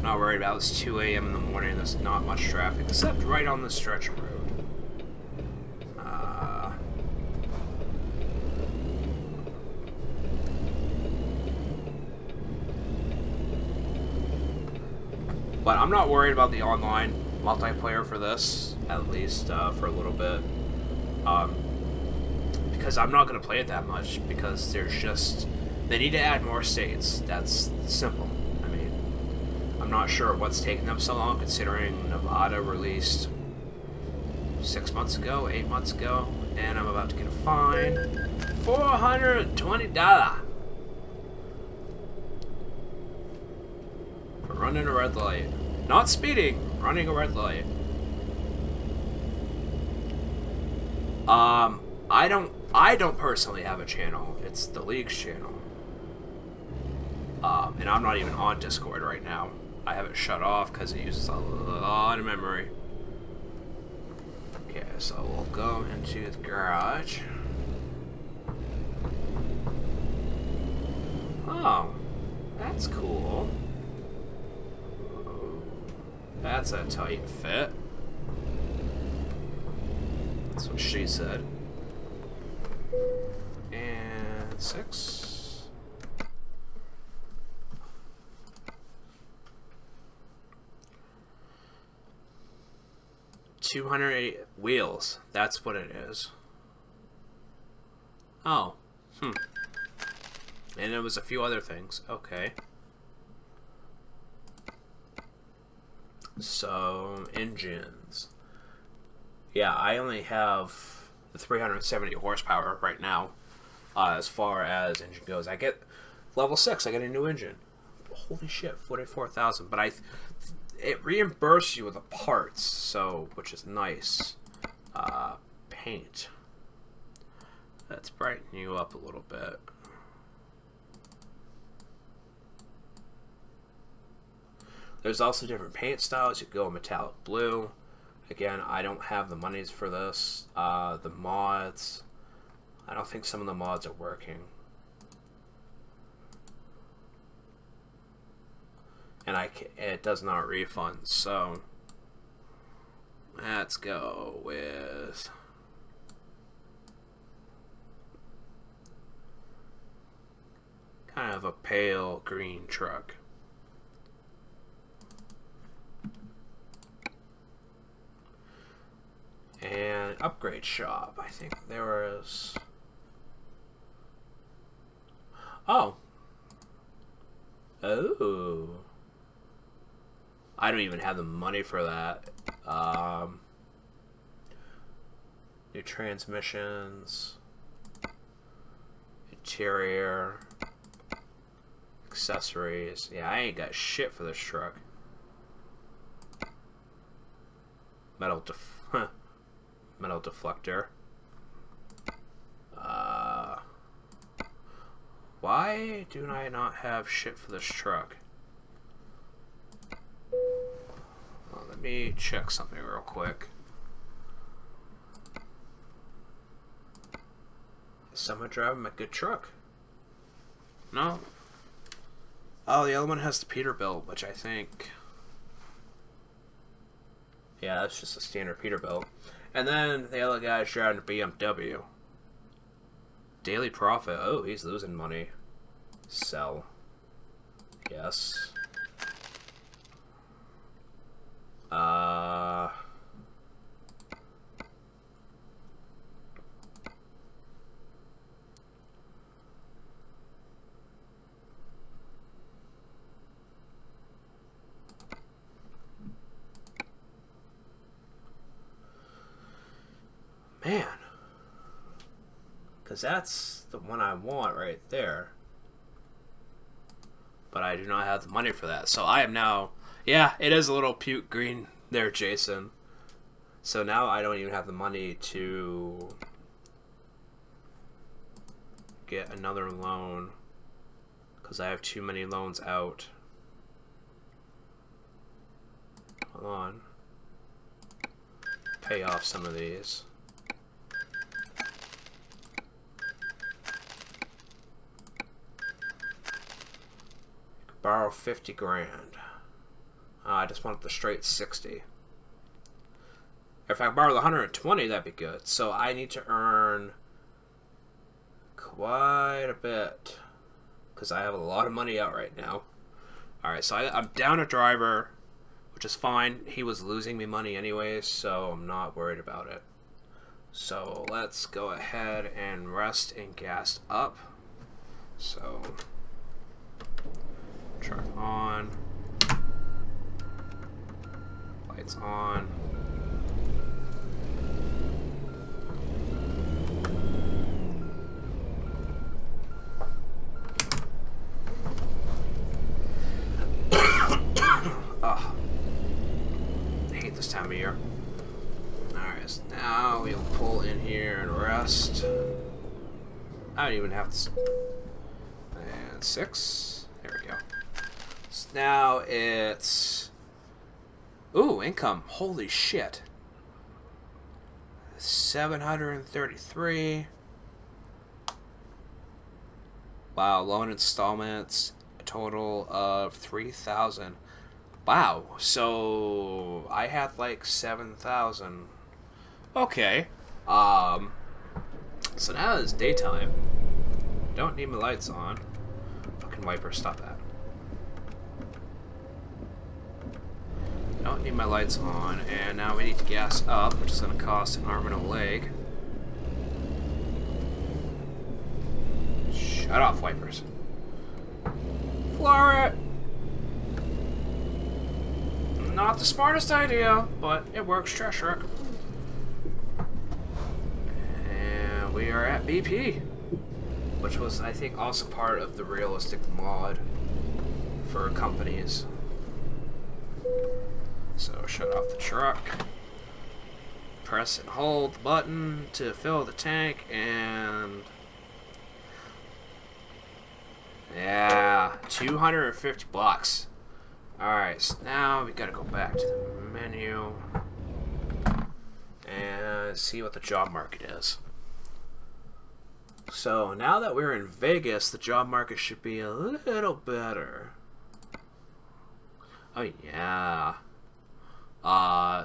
Not worried about it. It's 2 a.m. in the morning. There's not much traffic, except right on the stretch of road. But I'm not worried about the online multiplayer for this, at least for a little bit. Because I'm not going to play it that much, because there's just... They need to add more states. That's simple. I mean, I'm not sure what's taking them so long, considering Nevada released 6 months ago, 8 months ago, and I'm about to get a fine. $420 for running a red light. Not speeding, running a red light. I don't personally have a channel. It's the League's channel. And I'm not even on Discord right now. I have it shut off because it uses a lot of memory. Okay, so we'll go into the garage. Oh, that's cool. That's a tight fit. That's what she said. And 6. $280 wheels. That's what it is. Oh. Hmm. And there was a few other things. Okay. So, engines. Yeah, I only have the 370 horsepower right now. As far as engine goes, I get level 6. I get a new engine. Holy shit, 44,000. But it reimburses you with the parts, so which is nice. Paint. Let's brighten you up a little bit. There's also different paint styles. You can go metallic blue. Again, I don't have the monies for this. The mods. I don't think some of the mods are working. And it does not refund, so let's go with kind of a pale green truck. And upgrade shop. I think there was... Oh. Oh. I don't even have the money for that. New transmissions. Interior. Accessories. Yeah, I ain't got shit for this truck. Metal deflector. Why do I not have shit for this truck? Well, let me check something real quick. Is someone driving a good truck? No? Oh, the other one has the Peterbilt, which I think... Yeah, that's just a standard Peterbilt. And then the other guy's driving a BMW. Daily profit. Oh, he's losing money. Sell. Yes. Man. Because that's the one I want right there. But I do not have the money for that. So I am now... Yeah, it is a little puke green there, Jason. So now I don't even have the money to get another loan. Because I have too many loans out. Hold on. Pay off some of these. Borrow 50 grand. I just want the straight 60. If I borrow the 120, that'd be good. So I need to earn quite a bit because I have a lot of money out right now. Alright, so I'm down a driver, which is fine. He was losing me money anyways, so I'm not worried about it. So let's go ahead and rest and gas up. So... Truck on. Lights on. Oh, I hate this time of year. Alright, so now we'll pull in here and rest. I don't even have to... And 6. There we go. So now it's... Ooh, income. Holy shit. 733. Wow, loan installments, a total of 3,000. Wow, so I had like 7,000. Okay. So now it's daytime. Don't need my lights on. Fucking wiper, stop that. Don't need my lights on, and now we need to gas up, which is going to cost an arm and a leg. Shut off, wipers. Floor it! Not the smartest idea, but it works, Treshrick. And we are at BP, which was, I think, also part of the realistic mod for companies. So, shut off the truck. Press and hold the button to fill the tank, and... yeah, 250 bucks. Alright, so now we gotta go back to the menu and see what the job market is. So now that we're in Vegas, the job market should be a little better. Oh yeah.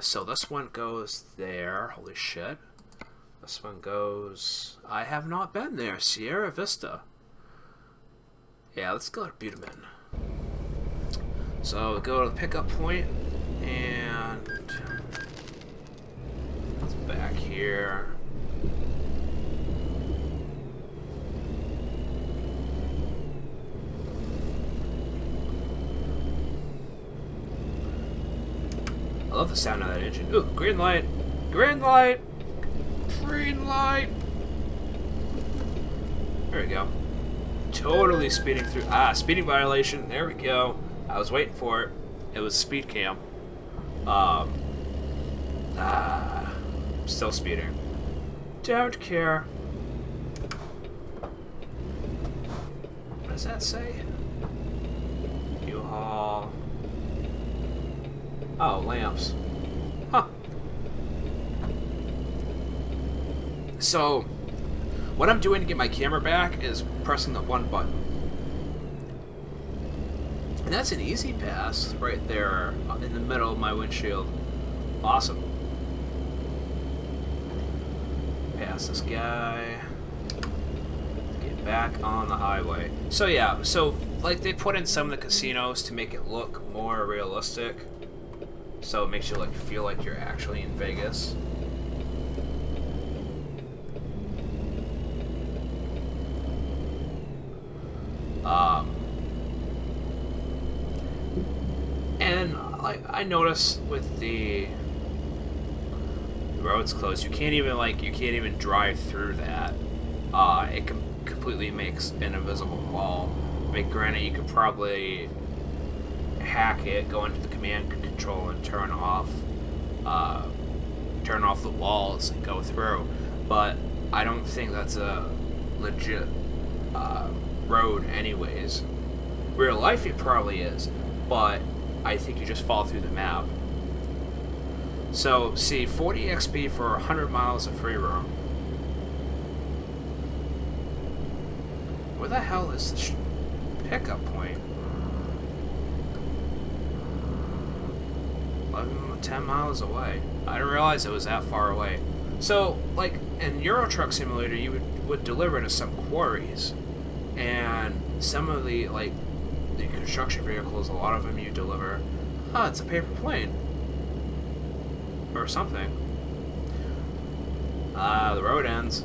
So this one goes there. Holy shit. This one goes... I have not been there. Sierra Vista. Yeah, let's go to Budaman. So go to the pickup point, and it's back here. I love the sound of that engine. Ooh, green light! Green light! Green light! There we go. Totally speeding through. Ah, speeding violation. There we go. I was waiting for it. It was speed cam. Still speeding. Don't care. What does that say? U-Haul. Oh, lamps. Huh. So, what I'm doing to get my camera back is pressing the one button. And that's an easy pass right there in the middle of my windshield. Awesome. Pass this guy. Get back on the highway. So yeah, so like they put in some of the casinos to make it look more realistic. So it makes you like feel like you're actually in Vegas. And like I noticed with the roads closed, you can't even drive through that. It completely makes an invisible wall. I mean, granted, you could probably hack it, go into the command control, and turn off the walls and go through. But I don't think that's a legit road, anyways. Real life, it probably is, but I think you just fall through the map. So, see, 40 XP for 100 miles of free roam. Where the hell is the pickup point? 10 miles away. I didn't realize it was that far away. So, like, in Euro Truck Simulator, you would deliver to some quarries. And some of the, like, the construction vehicles, a lot of them you deliver, it's a paper plane. Or something. The road ends.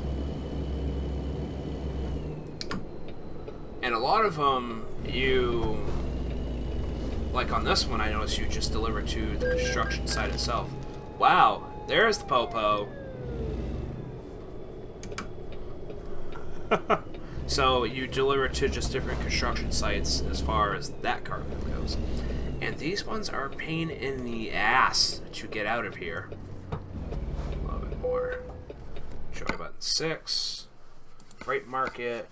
And a lot of them, like on this one, I noticed you just deliver to the construction site itself. Wow, there's the Popo. So you deliver to just different construction sites as far as that cargo goes. And these ones are a pain in the ass to get out of here. A little bit more. Joy button 6. Freight market.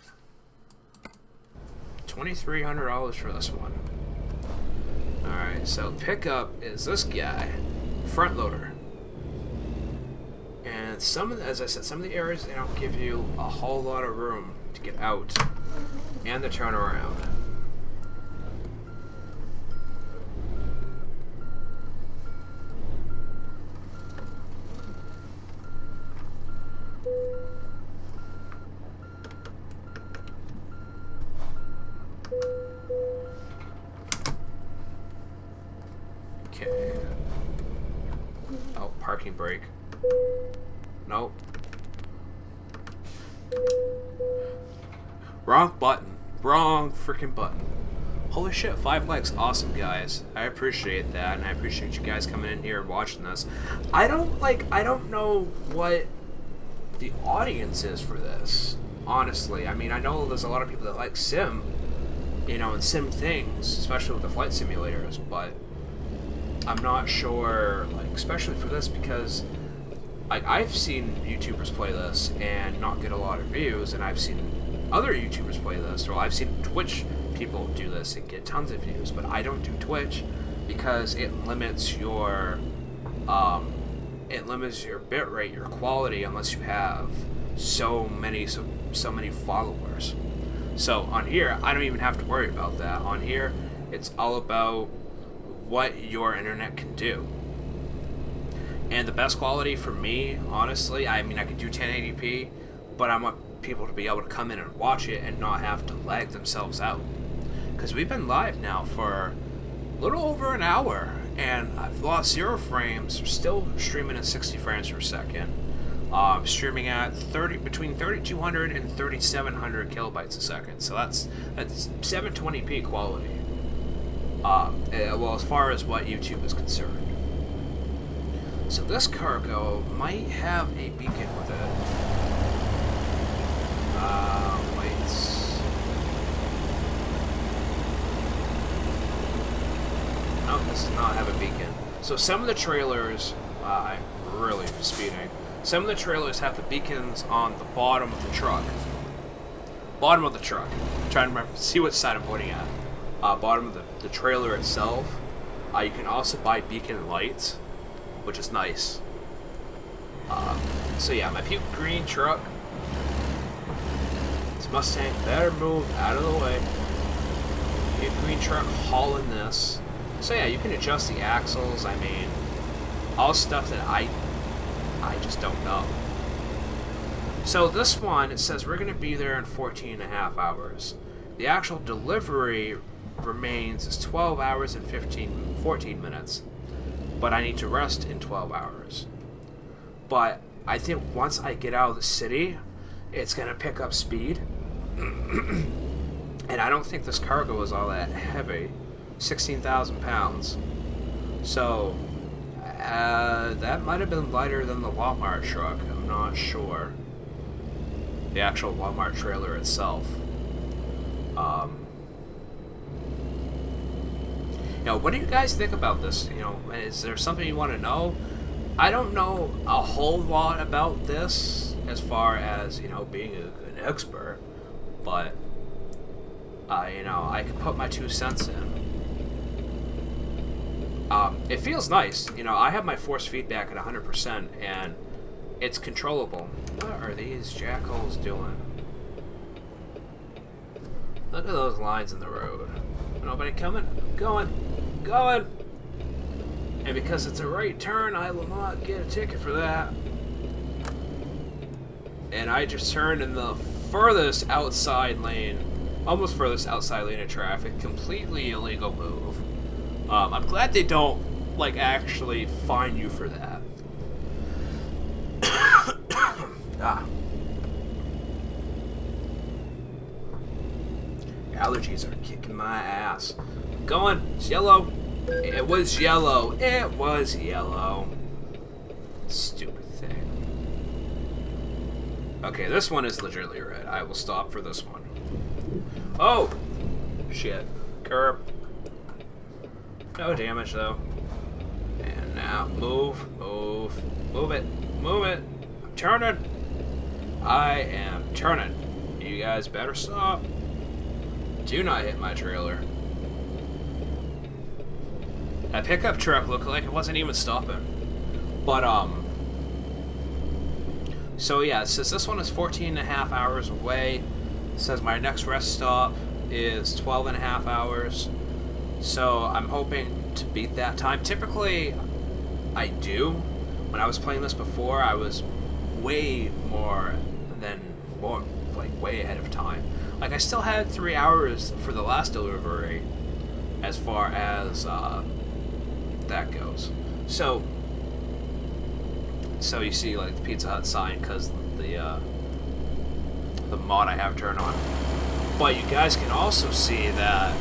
$2,300 for this one. Alright, so pickup is this guy. Front loader. And as I said, some of the areas, they don't give you a whole lot of room to get out. And the turnaround. Okay. Oh, parking brake. Nope. Wrong button. Wrong freaking button. Holy shit, 5 likes. Awesome, guys. I appreciate that, and I appreciate you guys coming in here and watching this. I don't know what the audience is for this, honestly. I mean, I know there's a lot of people that like sim, you know, and sim things, especially with the flight simulators, but I'm not sure, like, especially for this, because like, I've seen YouTubers play this and not get a lot of views, and I've seen other YouTubers play this, or I've seen Twitch people do this and get tons of views, but I don't do Twitch because it limits your bit rate, your quality, unless you have so many followers. So on here, I don't even have to worry about that. On here, it's all about what your internet can do. And the best quality for me, honestly, I mean, I could do 1080p, but I want people to be able to come in and watch it and not have to lag themselves out. Because we've been live now for a little over an hour, and I've lost 0 frames. We're still streaming at 60 frames per second. Streaming at between 3200 and 3700 kilobytes a second. So that's 720p quality. Well, as far as what YouTube is concerned. So this cargo might have a beacon with it. Wait. No, this does not have a beacon. So some of the trailers, I'm really speeding. Some of the trailers have the beacons on the bottom of the truck. Bottom of the truck. I'm trying to remember, see what side I'm pointing at. Bottom of the trailer itself. You can also buy beacon lights, which is nice. So yeah, my puke green truck. This Mustang better move out of the way. Puke green truck hauling this. So yeah, you can adjust the axles. I mean, all stuff that I just don't know. So this one, it says we're going to be there in 14.5 hours. The actual delivery remains as 12 hours and 14 minutes. But I need to rest in 12 hours. But I think once I get out of the city, it's going to pick up speed. And I don't think this cargo is all that heavy. 16,000 pounds. So, that might have been lighter than the Walmart truck. I'm not sure. The actual Walmart trailer itself. You know, what do you guys think about this? You know, is there something you want to know? I don't know a whole lot about this as far as, you know, being an expert, but you know, I can put my 2 cents in. It feels nice. You know, I have my force feedback at 100%, and it's controllable. What are these jackals doing? Look at those lines in the road. Nobody coming? Going. And because it's a right turn, I will not get a ticket for that. And I just turned in the furthest outside lane, almost furthest outside lane of traffic. Completely illegal move. I'm glad they don't, like, actually fine you for that. Allergies are kicking my ass. I'm going. It's yellow. It was yellow. It was yellow. Stupid thing. Okay, this one is legitimately red. I will stop for this one. Oh! Shit. Curb. No damage, though. And now, move it. I'm turning. I am turning. You guys better stop. Do not hit my trailer. That pickup truck looked like it wasn't even stopping. But, so yeah, it says this one is 14.5 hours away. It says my next rest stop is 12.5 hours. So I'm hoping to beat that time. Typically, I do. When I was playing this before, I was way ahead of time. Like, I still had 3 hours for the last delivery, as far as that goes. So you see, like, the Pizza Hut sign, because the mod I have turned on. But you guys can also see that,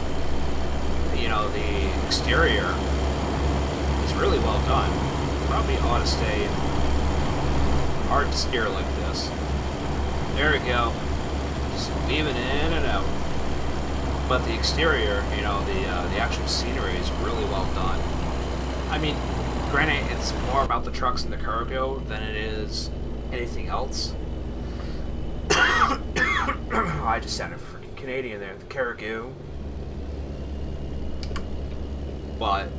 you know, the exterior is really well done. Probably ought to stay hard to steer like this. There we go. Just weaving in and out. But the exterior, you know, the actual scenery is really well done. I mean, granted, it's more about the trucks and the cargo than it is anything else. I just sounded freaking Canadian there. The cargo. But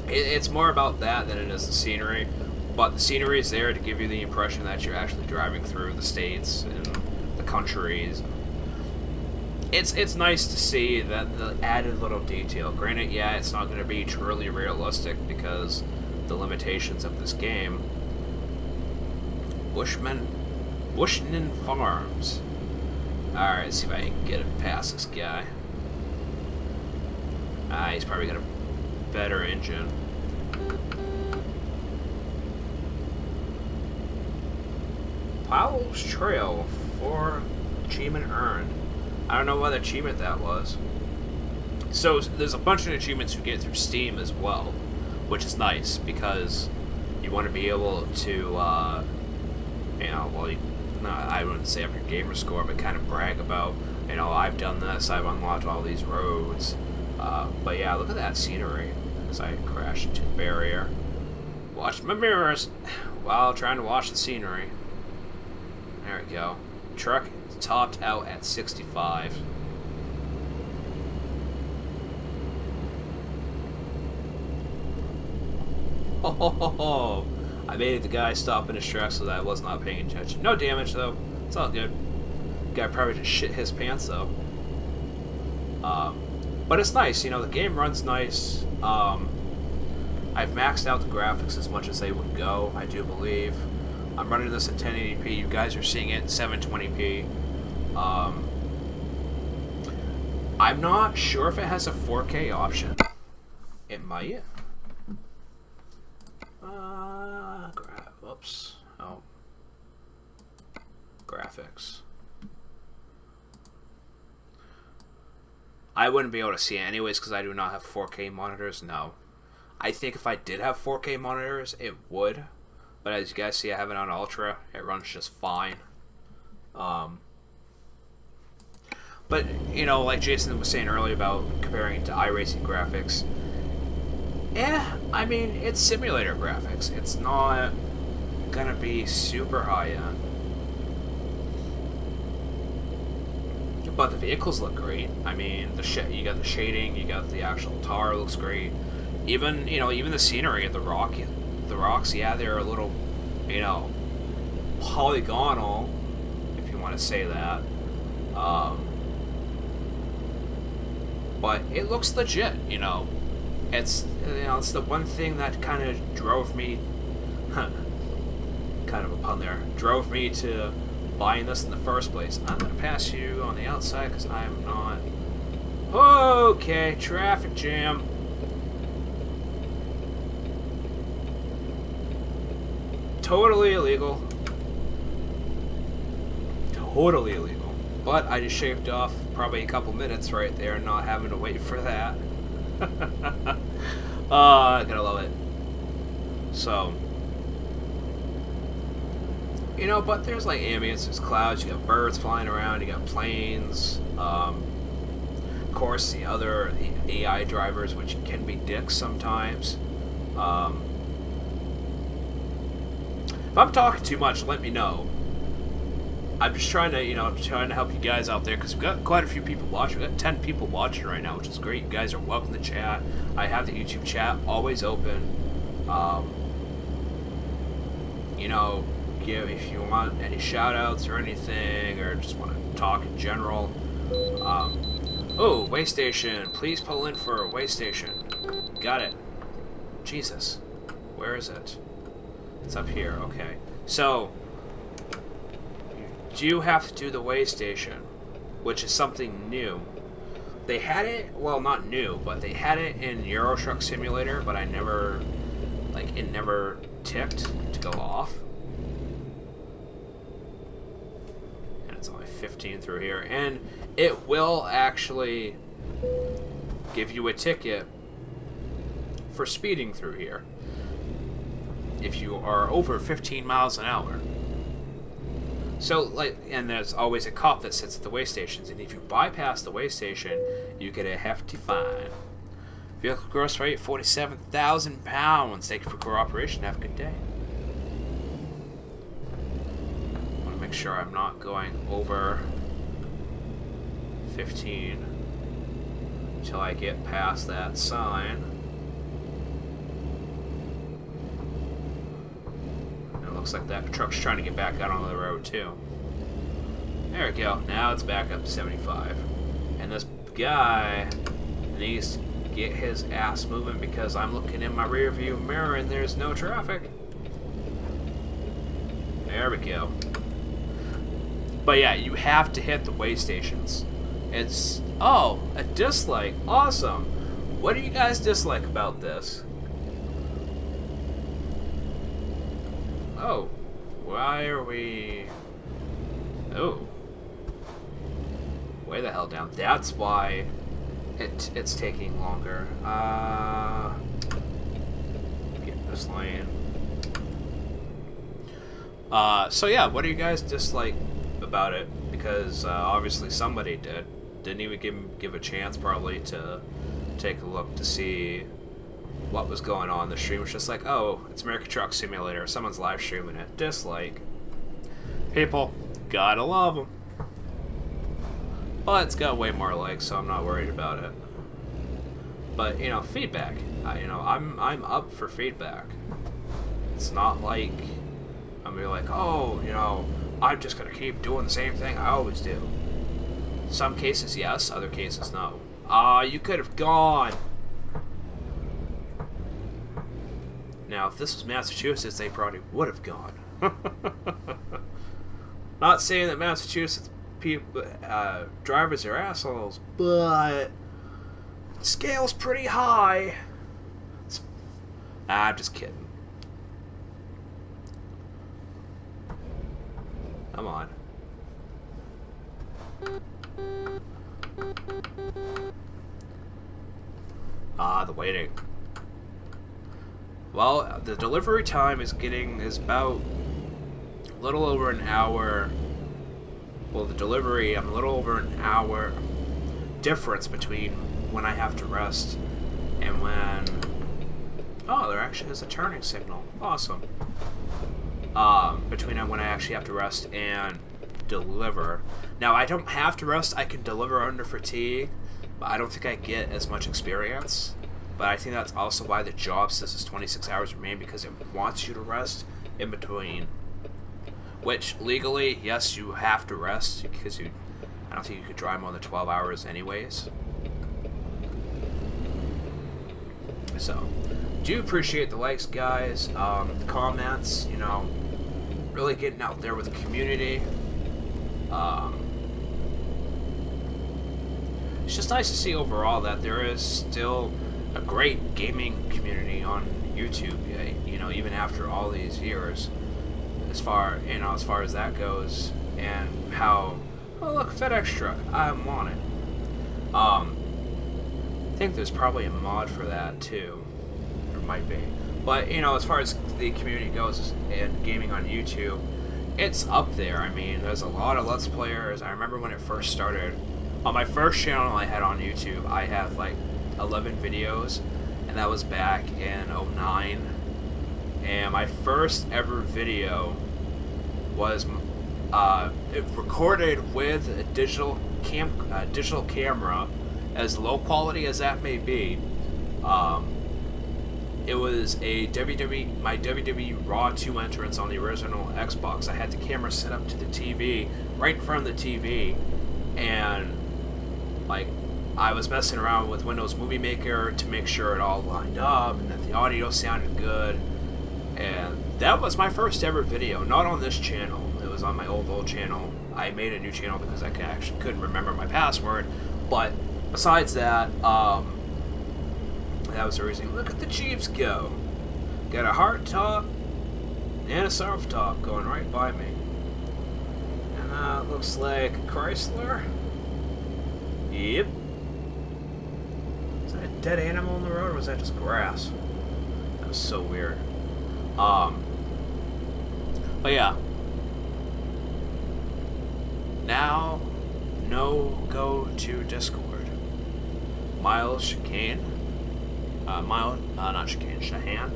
it's more about that than it is the scenery. But the scenery is there to give you the impression that you're actually driving through the states and the countries. It's nice to see that the added little detail. Granted, yeah, it's not going to be truly realistic because the limitations of this game. Bushman Farms. Alright, let's see if I can get it past this guy. He's probably got a better engine. Powell's Trail for achievement earned. I don't know what achievement that was. So there's a bunch of achievements you get through Steam as well, which is nice because you want to be able to, you know, well, I wouldn't say up your gamer score, but kind of brag about, you know, I've done this, I've unlocked all these roads. But yeah, look at that scenery as I crash into the barrier. Watch my mirrors while trying to watch the scenery. There we go. Truck is topped out at 65. Oh, I made the guy stop in his tracks so that I was not paying attention. No damage though. It's all good. Guy probably just shit his pants though. But it's nice, you know, the game runs nice. I've maxed out the graphics as much as they would go, I do believe. I'm running this in 1080p. You guys are seeing it in 720p. I'm not sure if it has a 4K option. It might. Oops. Oh. Graphics. I wouldn't be able to see it anyways because I do not have 4K monitors. No. I think if I did have 4K monitors, it would. But as you guys see, I have it on Ultra. It runs just fine. But, you know, like Jason was saying earlier about comparing it to iRacing graphics. I mean, it's simulator graphics. It's not gonna be super high-end. But the vehicles look great. I mean, you got the shading, you got the actual tar looks great. Even, you know, even the scenery of the rocks, yeah, they're a little, you know, polygonal, if you want to say that. But it looks legit, you know. It's, you know, it's the one thing that kind of drove me, kind of a pun there, drove me to buying this in the first place. I'm going to pass you on the outside because I'm not. Okay, traffic jam. Totally illegal. Totally illegal. But I just shaved off probably a couple minutes right there, not having to wait for that. I gotta love it. So, you know, but there's like ambience, there's clouds, you got birds flying around, you got planes. Of course, the AI drivers, which can be dicks sometimes. If I'm talking too much, let me know. I'm just trying to, you know, help you guys out there because we've got quite a few people watching. We've got 10 people watching right now, which is great. You guys are welcome to chat. I have the YouTube chat always open. You know, if you want any shout outs or anything, or just want to talk in general. Oh, way station. Please pull in for a way station. Got it. Jesus. Where is it? It's up here. Okay. So, you do have to do the way station, which is something new. They had it, well, not new, but they had it in Euro Truck Simulator, but I never, like, it never ticked to go off. And it's on my 15 through here, and it will actually give you a ticket for speeding through here if you are over 15 miles an hour. So, like, and there's always a cop that sits at the way stations, and if you bypass the way station, you get a hefty fine. Vehicle gross rate, 47,000 pounds. Thank you for cooperation. Have a good day. I want to make sure I'm not going over 15 until I get past that sign. Looks like that truck's trying to get back out on the road too. There we go. Now it's back up to 75. And this guy needs to get his ass moving because I'm looking in my rear view mirror and there's no traffic. There we go. But yeah, you have to hit the way stations. It's, oh, a dislike. Awesome. What do you guys dislike about this? Oh, why are we... Oh. Way the hell down. That's why it's taking longer. Get this lane. So yeah, what do you guys dislike about it? Because obviously somebody did. Didn't even give a chance probably to take a look to see what was going on. The stream was just like, oh, it's American Truck Simulator. Someone's live streaming it. Dislike. People, gotta love them. But it's got way more likes, so I'm not worried about it. But you know, feedback. You know, I'm up for feedback. It's not like I'm gonna be like, oh, you know, I'm just gonna keep doing the same thing I always do. Some cases yes, other cases no. You could have gone. Now, if this was Massachusetts, they probably would have gone. Not saying that Massachusetts people, drivers are assholes, but the scale's pretty high. I'm just kidding. Come on. The waiting. Well, the delivery time is about a little over an hour. Well, the delivery, I'm a little over an hour difference between when I have to rest and when... Oh, there actually is a turning signal. Awesome. Between when I actually have to rest and deliver. Now, I don't have to rest. I can deliver under fatigue, but I don't think I get as much experience. But I think that's also why the job says it's 26 hours remain, because it wants you to rest in between. Which, legally, yes, you have to rest, because I don't think you could drive more than 12 hours anyways. So, do appreciate the likes, guys, the comments, you know, really getting out there with the community. It's just nice to see overall that there is still a great gaming community on YouTube, you know, even after all these years, as far as that goes, and how, oh look, FedEx truck, I want it. I think there's probably a mod for that too, there might be, but you know, as far as the community goes and gaming on YouTube, it's up there. I mean, there's a lot of Let's Players. I remember when it first started, on my first channel I had on YouTube, I had like 11 videos, and that was back in 2009, and my first ever video was it recorded with a digital camera, as low quality as that may be. It was a my WWE Raw 2 entrance on the original Xbox. I had the camera set up to the TV, right in front of the TV, and like, I was messing around with Windows Movie Maker to make sure it all lined up and that the audio sounded good. And that was my first ever video, not on this channel. It was on my old channel. I made a new channel because I actually couldn't remember my password. But besides that, that was the reason. Look at the Jeeps go. Got a hard top and a soft top going right by me. And Looks like Chrysler. Yep. Is that a dead animal in the road, or was that just grass? That was so weird. But yeah. Now, no go to Discord. Miles Chicane. Not Chicane, Shahan.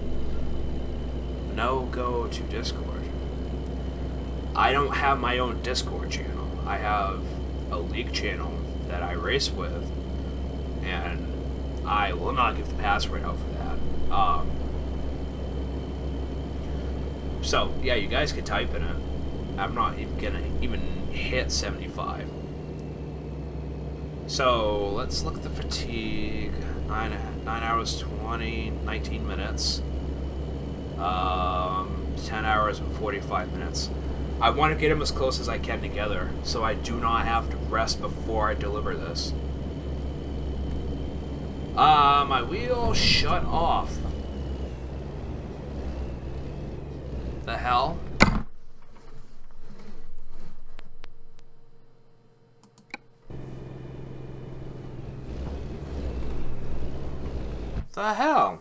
No go to Discord. I don't have my own Discord channel. I have a league channel that I race with, and I will not give the password out for that. So yeah, you guys can type in it. I'm not even gonna hit 75. So let's look at the fatigue. 9 hours 19 minutes. 10 hours and 45 minutes. I want to get them as close as I can together, so I do not have to rest before I deliver this. My wheel shut off. The hell? The hell?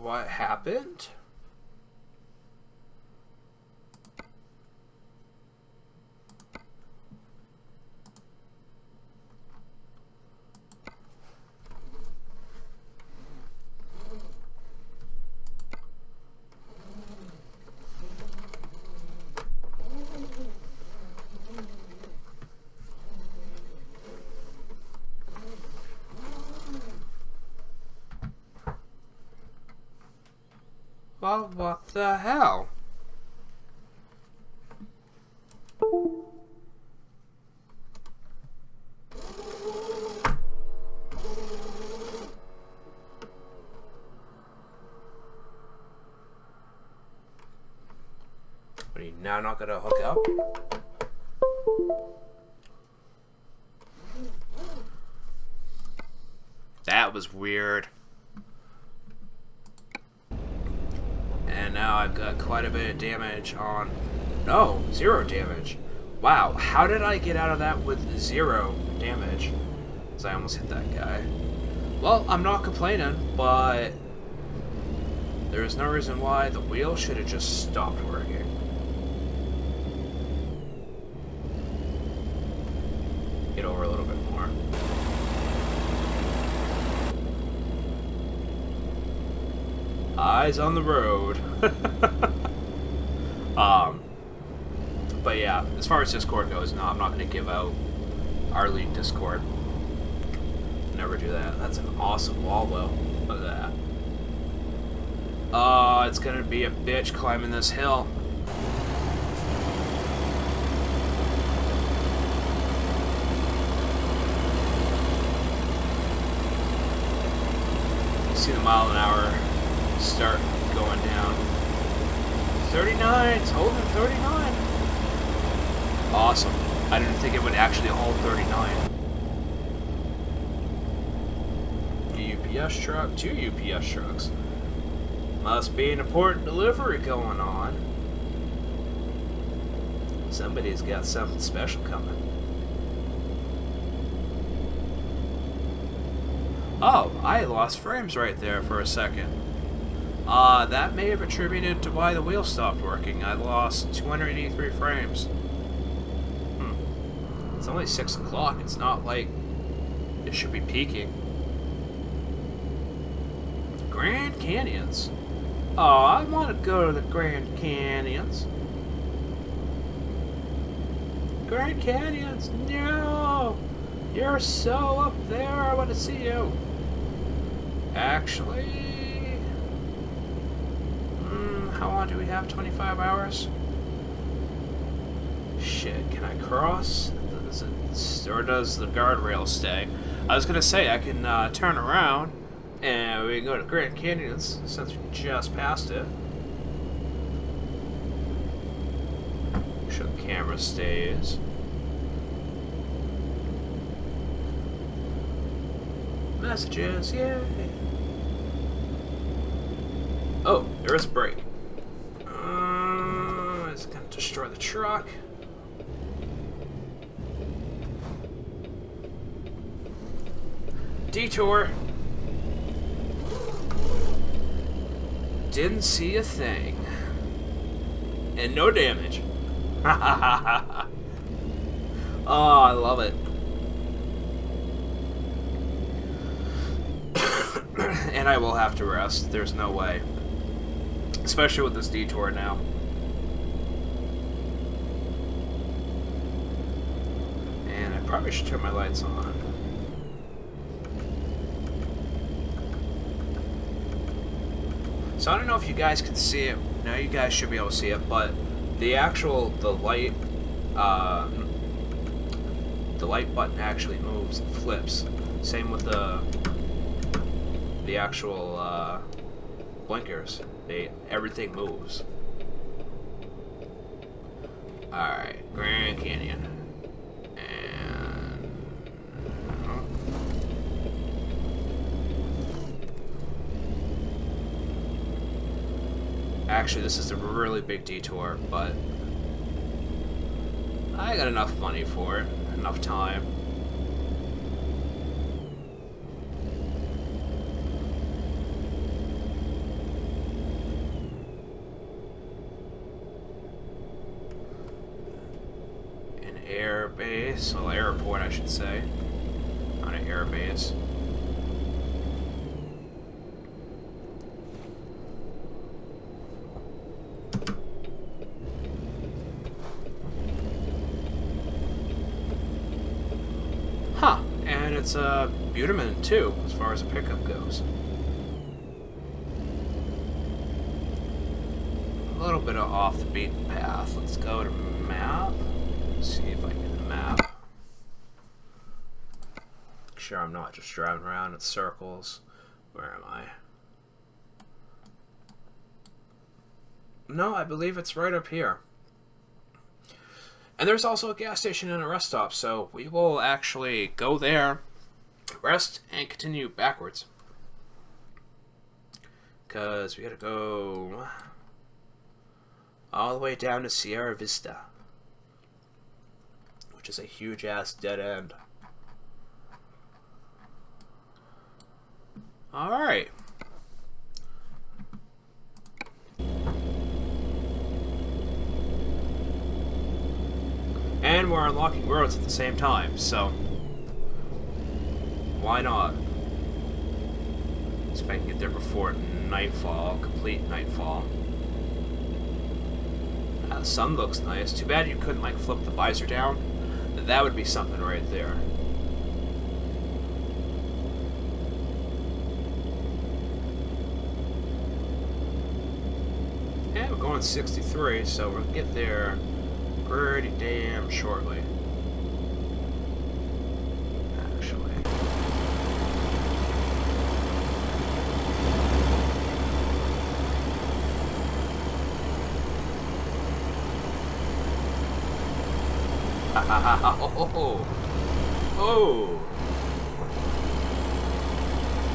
What happened? Well, what the hell? Are you now not gonna hook up? That was weird. And now I've got quite a bit of damage on... No, 0 damage. Wow, how did I get out of that with 0 damage? Because I almost hit that guy. Well, I'm not complaining, but... there's no reason why the wheel should have just stopped working. Get over a little bit more. Eyes on the road. But yeah, as far as Discord goes, no, I'm not going to give out our league Discord. Never do that. That's an awesome wall, though. Look at that. It's going to be a bitch climbing this hill. See the mile an hour start going down. 39, it's holding 39. Awesome. I didn't think it would actually hold 39. A UPS truck, 2 UPS trucks. Must be an important delivery going on. Somebody's got something special coming. Oh, I lost frames right there for a second. That may have attributed to why the wheel stopped working. I lost 283 frames. It's only 6 o'clock. It's not like it should be peaking. Grand Canyons. Oh, I want to go to the Grand Canyons. Grand Canyons, no! You're so up there, I want to see you. Actually... how long do we have? 25 hours? Shit, can I cross? Or does the guardrail stay? I was gonna say, I can turn around and we can go to Grand Canyons since we just passed it. Make sure the camera stays. Messages, yay! Oh, there is a brake. Is it gonna destroy the truck? Detour. Didn't see a thing. And no damage. Oh, I love it. And I will have to rest. There's no way. Especially with this detour now. And I probably should turn my lights on. So I don't know if you guys can see it. Now you guys should be able to see it, but the light button actually moves, it flips. Same with the actual blinkers. Everything moves. Alright, Grand Canyon. Actually, this is a really big detour, but I got enough money for it, enough time. An air base, well, airport, I should say, not an air base. Huh, and it's a Buterman too, as far as a pickup goes. A little bit of off the beaten path. Let's go to map. See if I can get a map. Make sure I'm not just driving around in circles. Where am I? No, I believe it's right up here. And there's also a gas station and a rest stop, so we will actually go there, rest, and continue backwards. Because we gotta go all the way down to Sierra Vista, which is a huge-ass dead end. Alright. And we're unlocking roads at the same time, so why not? See if I can get there before nightfall, complete nightfall. The sun looks nice. Too bad you couldn't like flip the visor down. That would be something right there. And we're going 63, so we'll get there pretty damn shortly. Actually. Oh.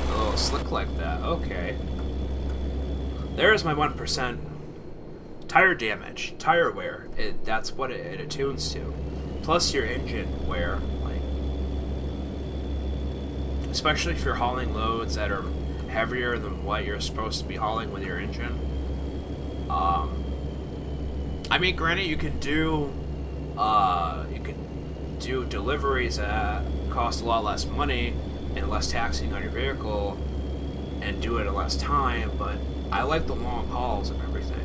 A little slick like that. Okay. There's my 1%. Tire damage, tire wear, that's what it attunes to. Plus your engine wear, like, especially if you're hauling loads that are heavier than what you're supposed to be hauling with your engine. I mean, granted, you can do deliveries that cost a lot less money and less taxing on your vehicle and do it in less time, but I like the long hauls of everything.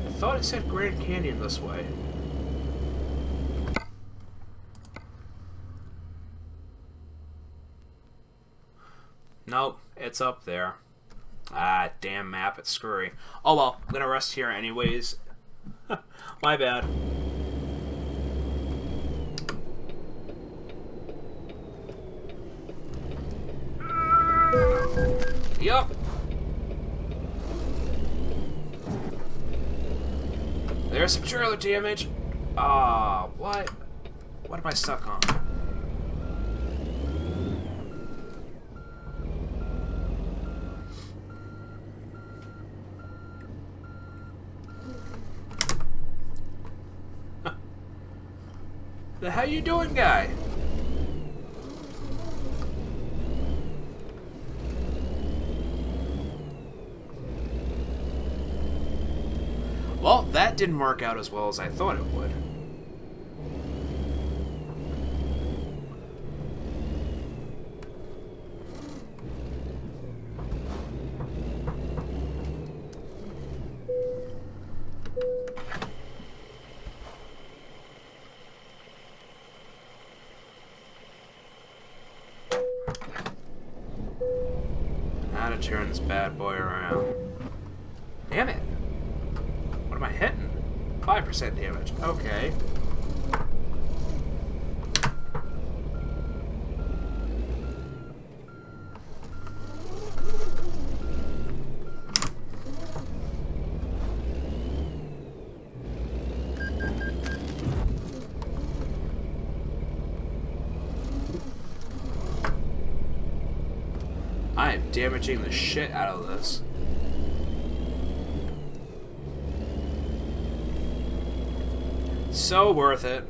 I thought it said Grand Canyon this way. Nope, it's up there. Ah, damn map, it's screwy. Oh well, I'm gonna rest here anyways. My bad. There's some trailer damage. Ah, what? What am I stuck on? The hell you doing, guy? Well, that didn't work out as well as I thought it would. How to turn this bad boy around. Damn it. What am I hitting? 5% damage. Okay. I am damaging the shit out of this. So worth it.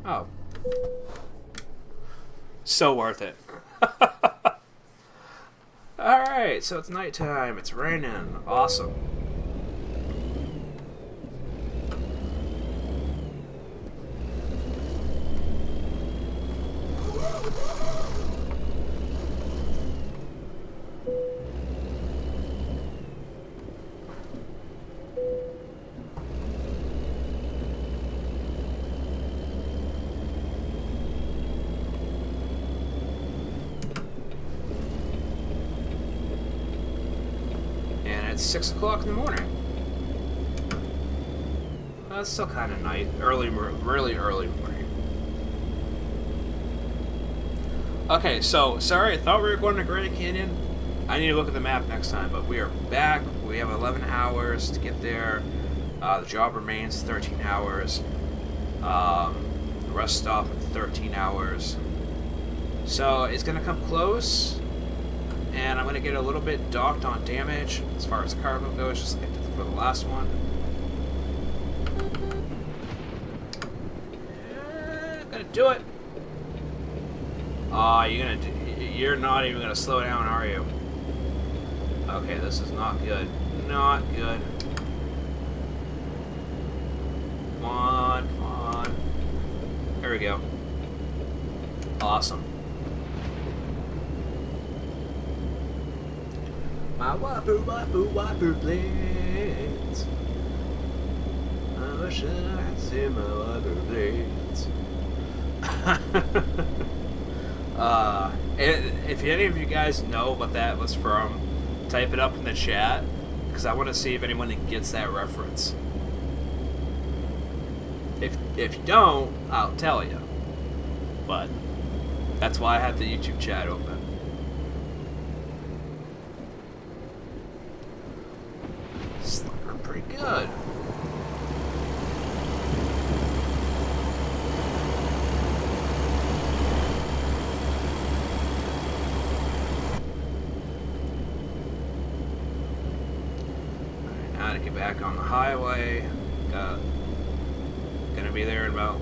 Oh. So worth it. Alright, so it's nighttime. It's raining. Awesome. It's 6 o'clock in the morning. It's still kind of night, really early morning. Okay, so sorry, I thought we were going to Grand Canyon. I need to look at the map next time, but we are back. We have 11 hours to get there. The job remains 13 hours. The rest stop at 13 hours. So it's gonna come close. And I'm going to get a little bit docked on damage as far as cargo goes, just like I did for the last one. Gonna do it. You're not even going to slow down, are you? Okay, this is not good. Not good. Come on, come on. There we go. Awesome. My whopper blades. I wish I could see my whopper blades. If any of you guys know what that was from, type it up in the chat, because I want to see if anyone gets that reference. If you don't, I'll tell you. But that's why I have the YouTube chat open. Pretty good. Alright, now to get back on the highway. Gonna be there in about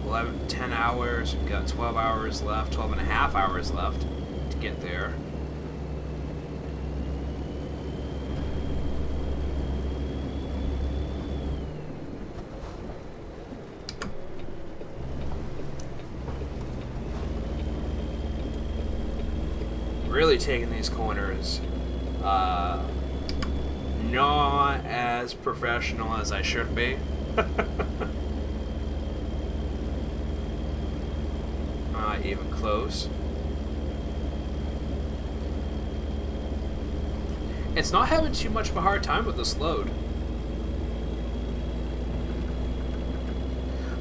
10 hours. We've got 12 hours left, 12 and a half hours left to get there. Really taking these corners not as professional as I should be. Not even close. It's not having too much of a hard time with this load.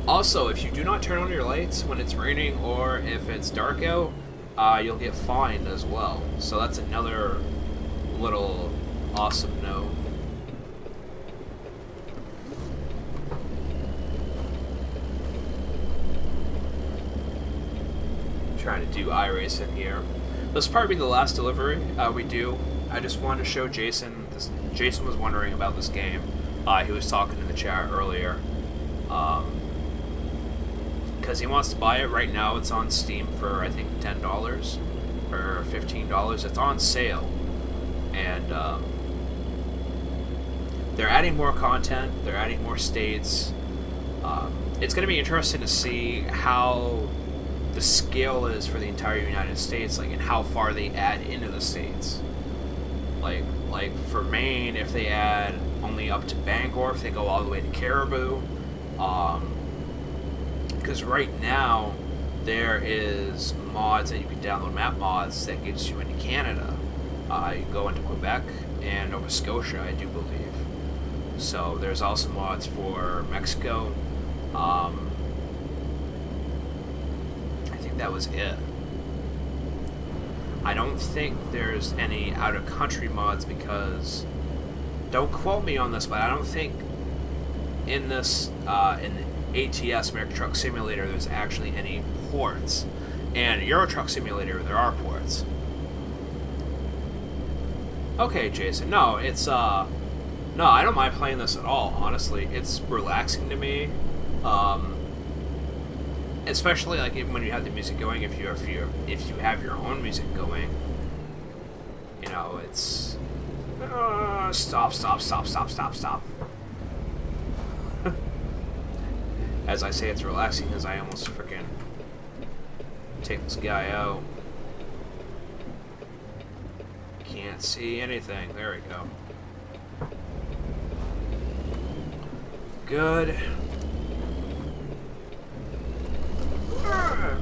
Also, if you do not turn on your lights when it's raining or if it's dark out, you'll get fined as well. So that's another little awesome note. Trying to do iRacing here. This will probably be the last delivery we do. I just wanted to show Jason. Jason was wondering about this game. He was talking in the chat earlier. Because he wants to buy it right now. It's on Steam for, I think, $10 or $15. It's on sale. And they're adding more content. They're adding more states. It's going to be interesting to see how the scale is for the entire United States, like, and how far they add into the states. Like for Maine, if they add only up to Bangor, if they go all the way to Caribou, because right now there is mods that you can download, map mods that gets you into Canada. You go into Quebec and Nova Scotia, I do believe. So there's also mods for Mexico. I think that was it. I don't think there's any out-of-country mods because, don't quote me on this, but I don't think in this, in ATS, American Truck Simulator, there's actually any ports. And Euro Truck Simulator, there are ports. Okay, Jason, no, it's, no, I don't mind playing this at all, honestly. It's relaxing to me. Especially like when you have the music going, if you have your own music going, you know, it's stop. As I say, it's relaxing as I almost freaking take this guy out. Can't see anything. There we go. Good.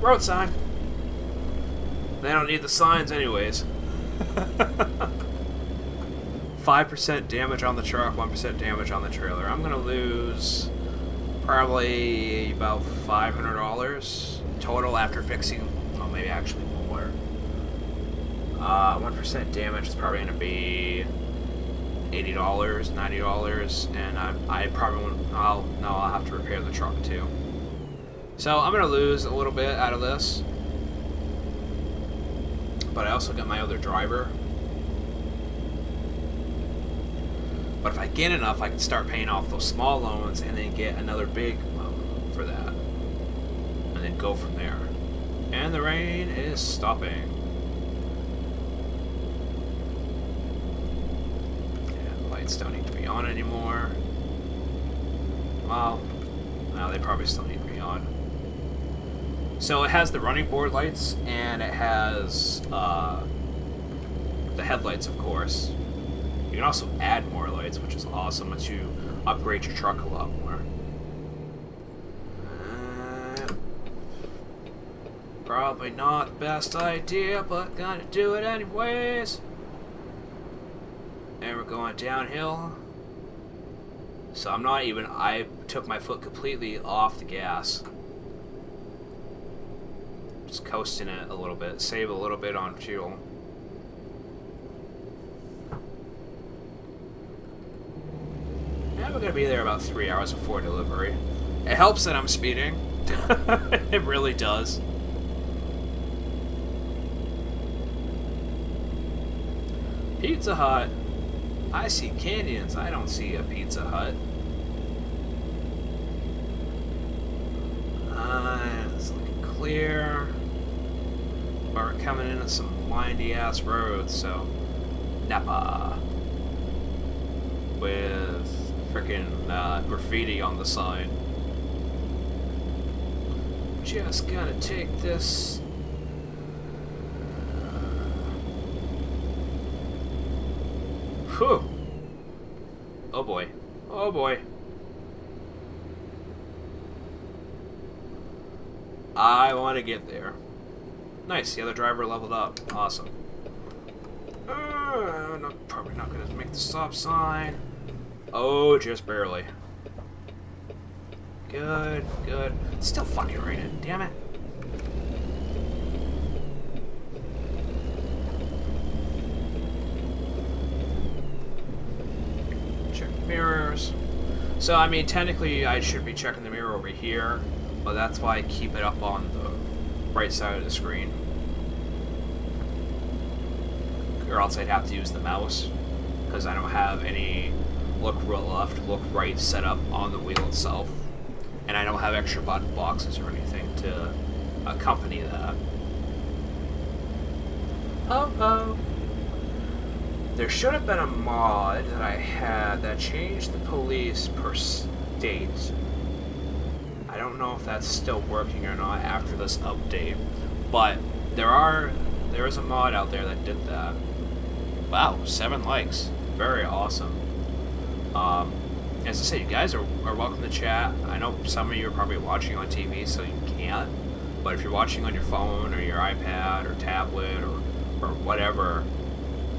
Road sign. They don't need the signs anyways. 5% damage on the truck, 1% damage on the trailer. I'm gonna lose probably about $500 total after fixing, well, maybe actually more. 1% damage is probably gonna be $80, $90, and I probably won't, I'll have to repair the truck too. So I'm going to lose a little bit out of this. But I also got my other driver. But if I get enough, I can start paying off those small loans and then get another big loan for that. And then go from there. And the rain is stopping. And the lights don't need to be on anymore. Well, no, they probably still need to be on. So it has the running board lights, and it has the headlights, of course. You can also add more lights, which is awesome once you upgrade your truck a lot more. Probably not the best idea, but gonna do it anyways. And we're going downhill. So I took my foot completely off the gas. Just coasting it a little bit, save a little bit on fuel. And we're gonna be there about 3 hours before delivery. It helps that I'm speeding. It really does. Pizza Hut. I see canyons. I don't see a Pizza Hut. It's looking clear. But we're coming into some windy ass roads, so Napa with freaking graffiti on the side. Just gonna take this. Whew. Oh boy. Oh boy. I want to get there. Nice, the other driver leveled up. Awesome. Probably not going to make the stop sign. Oh, just barely. Good, good. It's still fucking raining, damn it. So, I mean, technically I should be checking the mirror over here, but that's why I keep it up on the right side of the screen. Or else I'd have to use the mouse, because I don't have any look left, look right set up on the wheel itself. And I don't have extra button boxes or anything to accompany that. Oh. There should have been a mod that I had that changed the police per state. I don't know if that's still working or not after this update, but there is a mod out there that did that. Wow, 7 likes. Very awesome. As I say, you guys are welcome to chat. I know some of you are probably watching on TV, so you can't. But if you're watching on your phone or your iPad or tablet or whatever,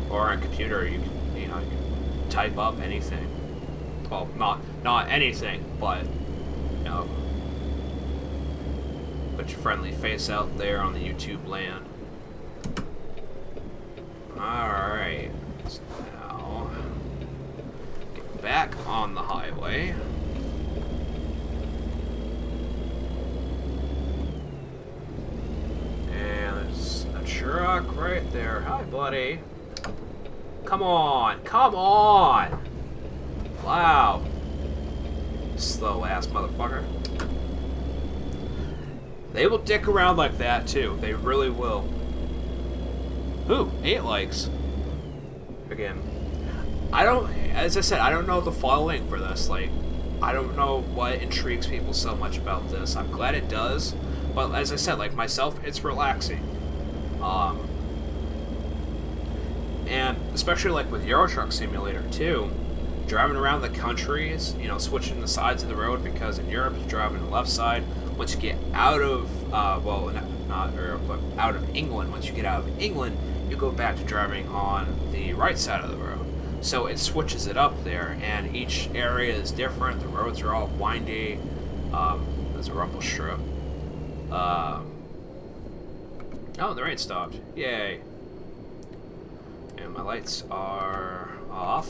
or on a computer, you can type up anything. Well, not anything, but put your friendly face out there on the YouTube land. Alright, so now get back on the highway. And there's a truck right there. Hi, buddy. Come on! Wow. Slow ass motherfucker. They will dick around like that too. They really will. Ooh, 8 likes. Again, as I said, I don't know the following for this. Like, I don't know what intrigues people so much about this. I'm glad it does, but as I said, like myself, it's relaxing. And especially like with Euro Truck Simulator too, driving around the countries, switching the sides of the road, because in Europe you drive on the left side. Once you get out of, not Europe, but out of England, once you get out of England, you go back to driving on the right side of the road. So it switches it up there, and each area is different. The roads are all windy. There's a rumble strip. Oh, the rain stopped. Yay. And my lights are off.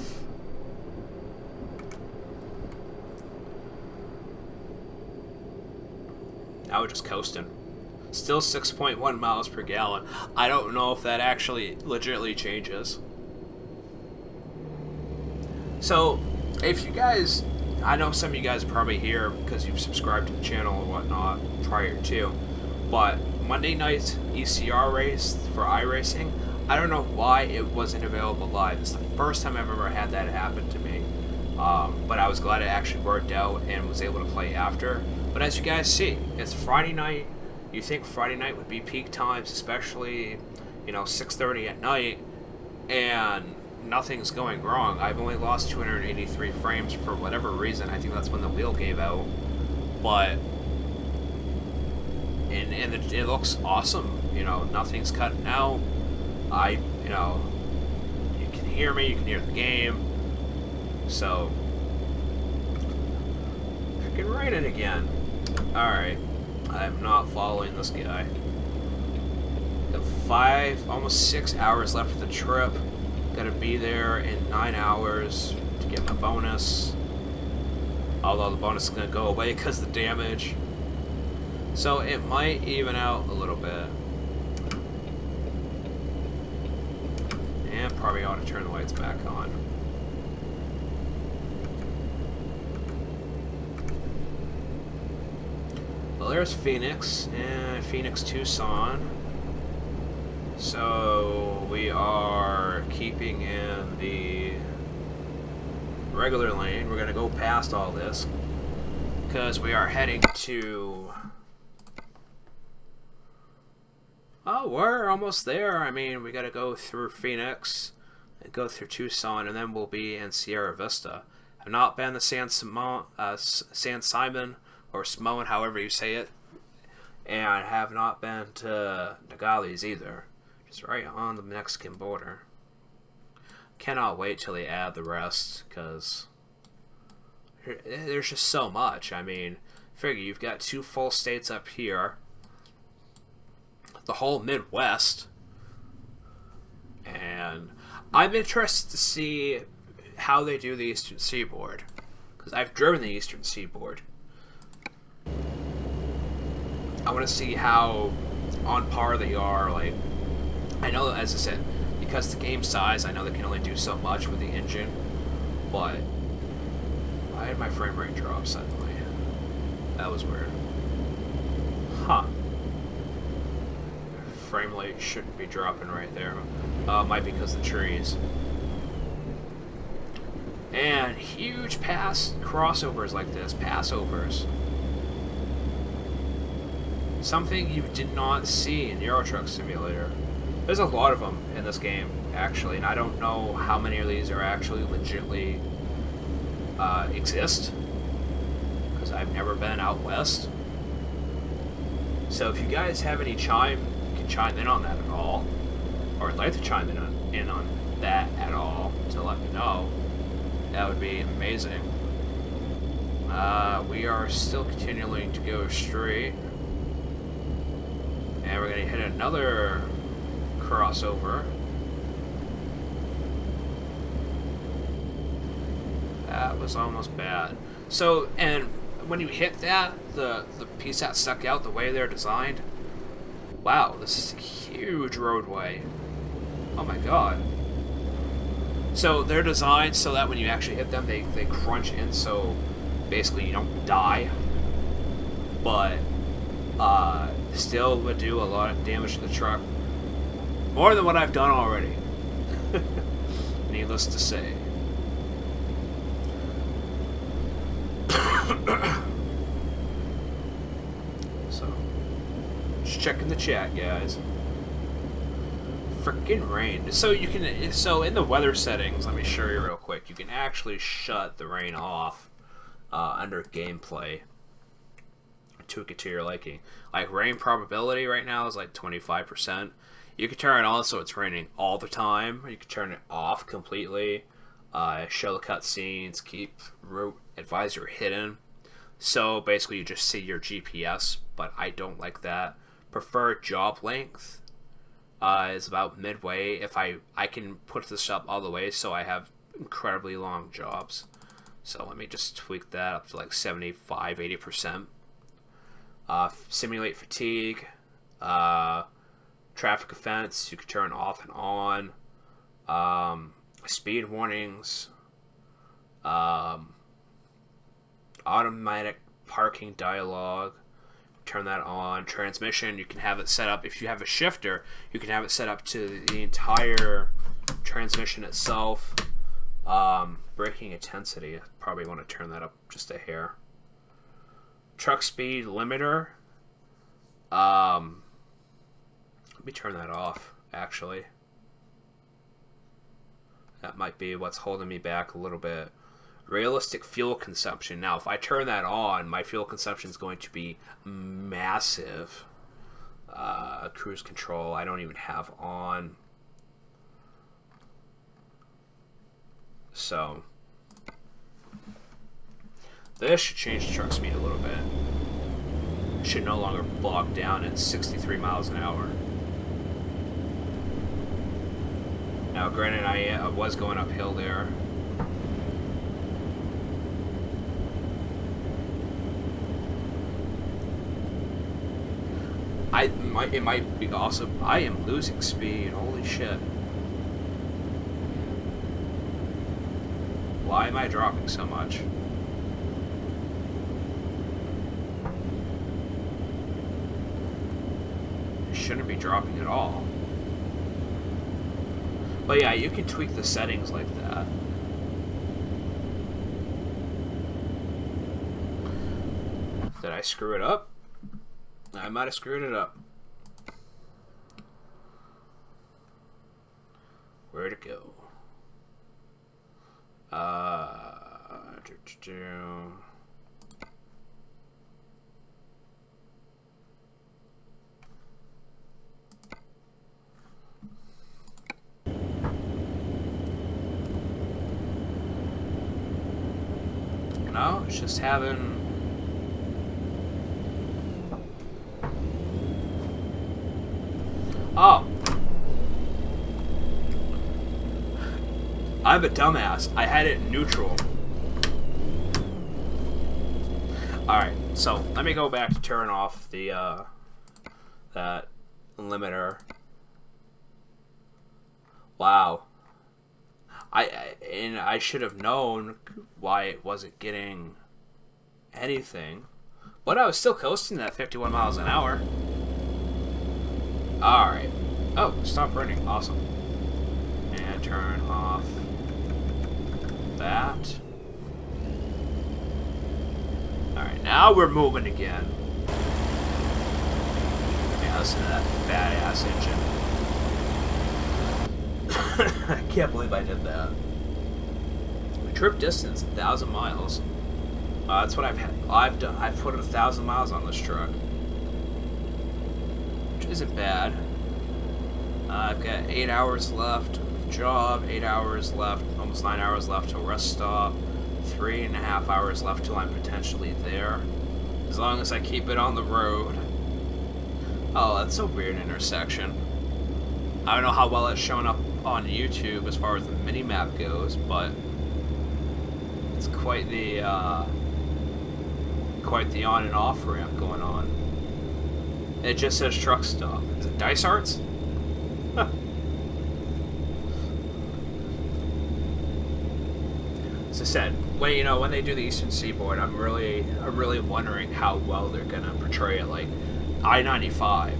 Now we're just coasting. Still 6.1 miles per gallon. I don't know if that actually legitimately changes. So, if you guys, I know some of you guys are probably here because you've subscribed to the channel and whatnot prior to, but Monday night's ECR race for iRacing, I don't know why it wasn't available live. It's the first time I've ever had that happen to me. But I was glad it actually worked out and was able to play after. But as you guys see, it's Friday night. You think Friday night would be peak times, especially, 6:30 at night, and nothing's going wrong. I've only lost 283 frames for whatever reason. I think that's when the wheel gave out. But and it looks awesome. Nothing's cutting out. You can hear me, you can hear the game. So, freaking raining again. Alright, I'm not following this guy. Got 5, almost 6 hours left of the trip. Gotta be there in 9 hours to get my bonus. Although the bonus is gonna go away because of the damage. So it might even out a little bit. And probably ought to turn the lights back on. Well, there's Phoenix and Phoenix Tucson. So we are keeping in the regular lane. We're going to go past all this because we are heading to... Oh, we're almost there. I mean, we got to go through Phoenix and go through Tucson, and then we'll be in Sierra Vista. I've not been to San Simon or Samoan, however you say it, and I have not been to Nogales either. Just right on the Mexican border. Cannot wait till they add the rest, because there's just so much. I mean, figure you've got 2 full states up here, the whole Midwest, and I'm interested to see how they do the Eastern Seaboard, because I've driven the Eastern Seaboard. I want to see how on par they are. Like, I know, as I said, because the game size, I know they can only do so much with the engine, but why did my frame rate drop suddenly? That was weird. Huh. Frame rate shouldn't be dropping right there. Might be because of the trees. And huge crossovers like this, passovers. Something you did not see in Euro Truck Simulator. There's a lot of them in this game, actually, and I don't know how many of these are actually legitimately exist, because I've never been out west. So if you guys have any you can chime in on that at all, or would like to chime in on that at all to let me know, that would be amazing. We are still continuing to go straight, and we're going to hit another crossover. That was almost bad. So, and when you hit that, the piece that stuck out, the way they're designed, wow, this is a huge roadway. Oh my god. So they're designed so that when you actually hit them, they crunch in, so basically you don't die, but still would do a lot of damage to the truck. More than what I've done already. Needless to say. So, just checking the chat, guys. Freaking rain. So you can, so in the weather settings, let me show you real quick. You can actually shut the rain off under gameplay to get to your liking. Like, rain probability right now is like 25%. You can turn it on so it's raining all the time. You can turn it off completely. Show the cutscenes, keep route advisor hidden. So basically you just see your GPS, but I don't like that. Preferred job length is about midway. If I can put this up all the way so I have incredibly long jobs. So let me just tweak that up to like 75-80%. Simulate fatigue. Traffic offense, you can turn off and on. Speed warnings. Automatic parking dialogue. Turn that on. Transmission, you can have it set up, if you have a shifter, you can have it set up to the entire transmission itself. Braking intensity, I probably want to turn that up just a hair. Truck speed limiter. Let me turn that off, actually. That might be what's holding me back a little bit. Realistic fuel consumption. Now, if I turn that on, my fuel consumption is going to be massive. Cruise control, I don't even have on. So, this should change the truck speed a little bit. It should no longer bog down at 63 miles an hour. Now, granted, I was going uphill there. It might be also, I am losing speed. Holy shit. Why am I dropping so much? It shouldn't be dropping at all. But yeah, you can tweak the settings like that. Did I screw it up? I might have screwed it up. Where'd it go? No, it's just having... Oh. I'm a dumbass. I had it in neutral. So let me go back to turn off the that limiter. Wow. I should have known why it wasn't getting anything, but I was still coasting at 51 miles an hour. All right. Oh, stop running. Awesome. And turn off that. All right, now we're moving again. Yeah, listen to that badass engine. I can't believe I did that. Trip distance 1,000 miles. That's what I've had. I've put 1,000 miles on this truck, which isn't bad. I've got 8 hours left of job, 8 hours left, almost 9 hours left till rest stop, 3.5 hours left till I'm potentially there. As long as I keep it on the road. Oh, that's a weird intersection. I don't know how well it's showing up on YouTube as far as the mini-map goes, but it's quite the on and off ramp going on. It just says truck stop. Is it Dice Arts? Huh. As I said, when they do the Eastern Seaboard, I'm really wondering how well they're gonna portray it. Like I-95.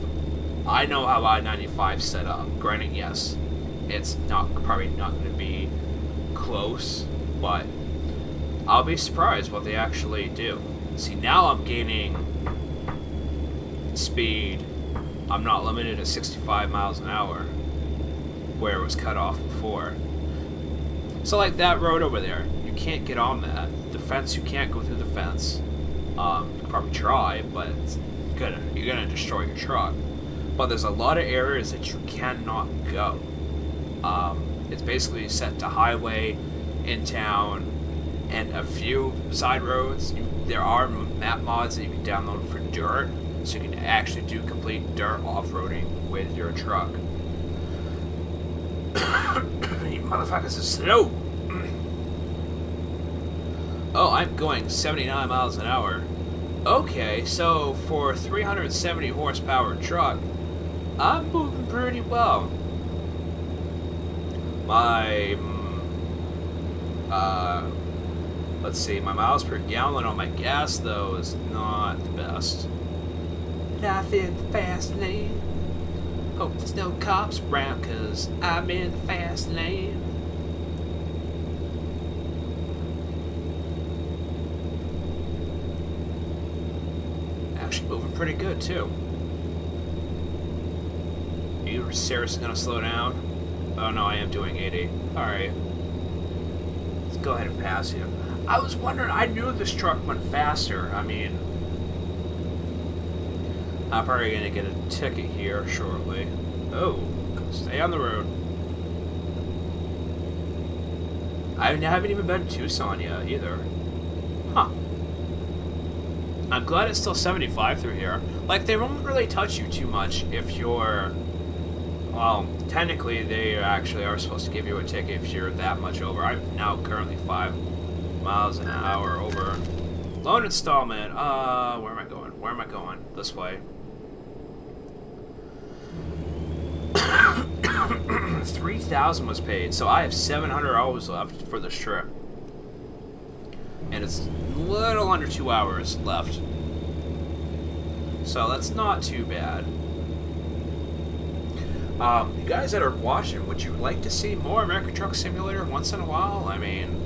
I know how I-95's set up. Granted, yes, it's probably not going to be close, but I'll be surprised what they actually do. See, now I'm gaining speed. I'm not limited to 65 miles an hour, where it was cut off before. So like that road over there, you can't get on that. The fence, you can't go through the fence. You can probably try, but you're gonna destroy your truck. But there's a lot of areas that you cannot go. It's basically set to highway, in town, and a few side roads. There are map mods that you can download for dirt, so you can actually do complete dirt off-roading with your truck. You motherfuckers are slow. Oh, I'm going 79 miles an hour. Okay, so for a 370 horsepower truck, I'm moving pretty well. My, let's see, my miles per gallon on my gas, though, is not the best. Life in the fast lane. Hope there's no cops around, 'cause I'm in the fast lane. Actually moving pretty good, too. Are you seriously gonna slow down? Oh no, I am doing 80. Alright. Let's go ahead and pass you. I was wondering, I knew this truck went faster. I mean, I'm probably gonna get a ticket here shortly. Oh, stay on the road. I haven't even been to Tucson yet, either. Huh. I'm glad it's still 75 through here. Like, they won't really touch you too much if you're... Well, technically, they actually are supposed to give you a ticket if you're that much over. I'm now currently 5 miles an hour over. Loan installment. Where am I going? Where am I going? This way. 3,000 was paid, so I have 700 hours left for this trip. And it's a little under 2 hours left. So that's not too bad. You guys that are watching, would you like to see more American Truck Simulator once in a while? I mean,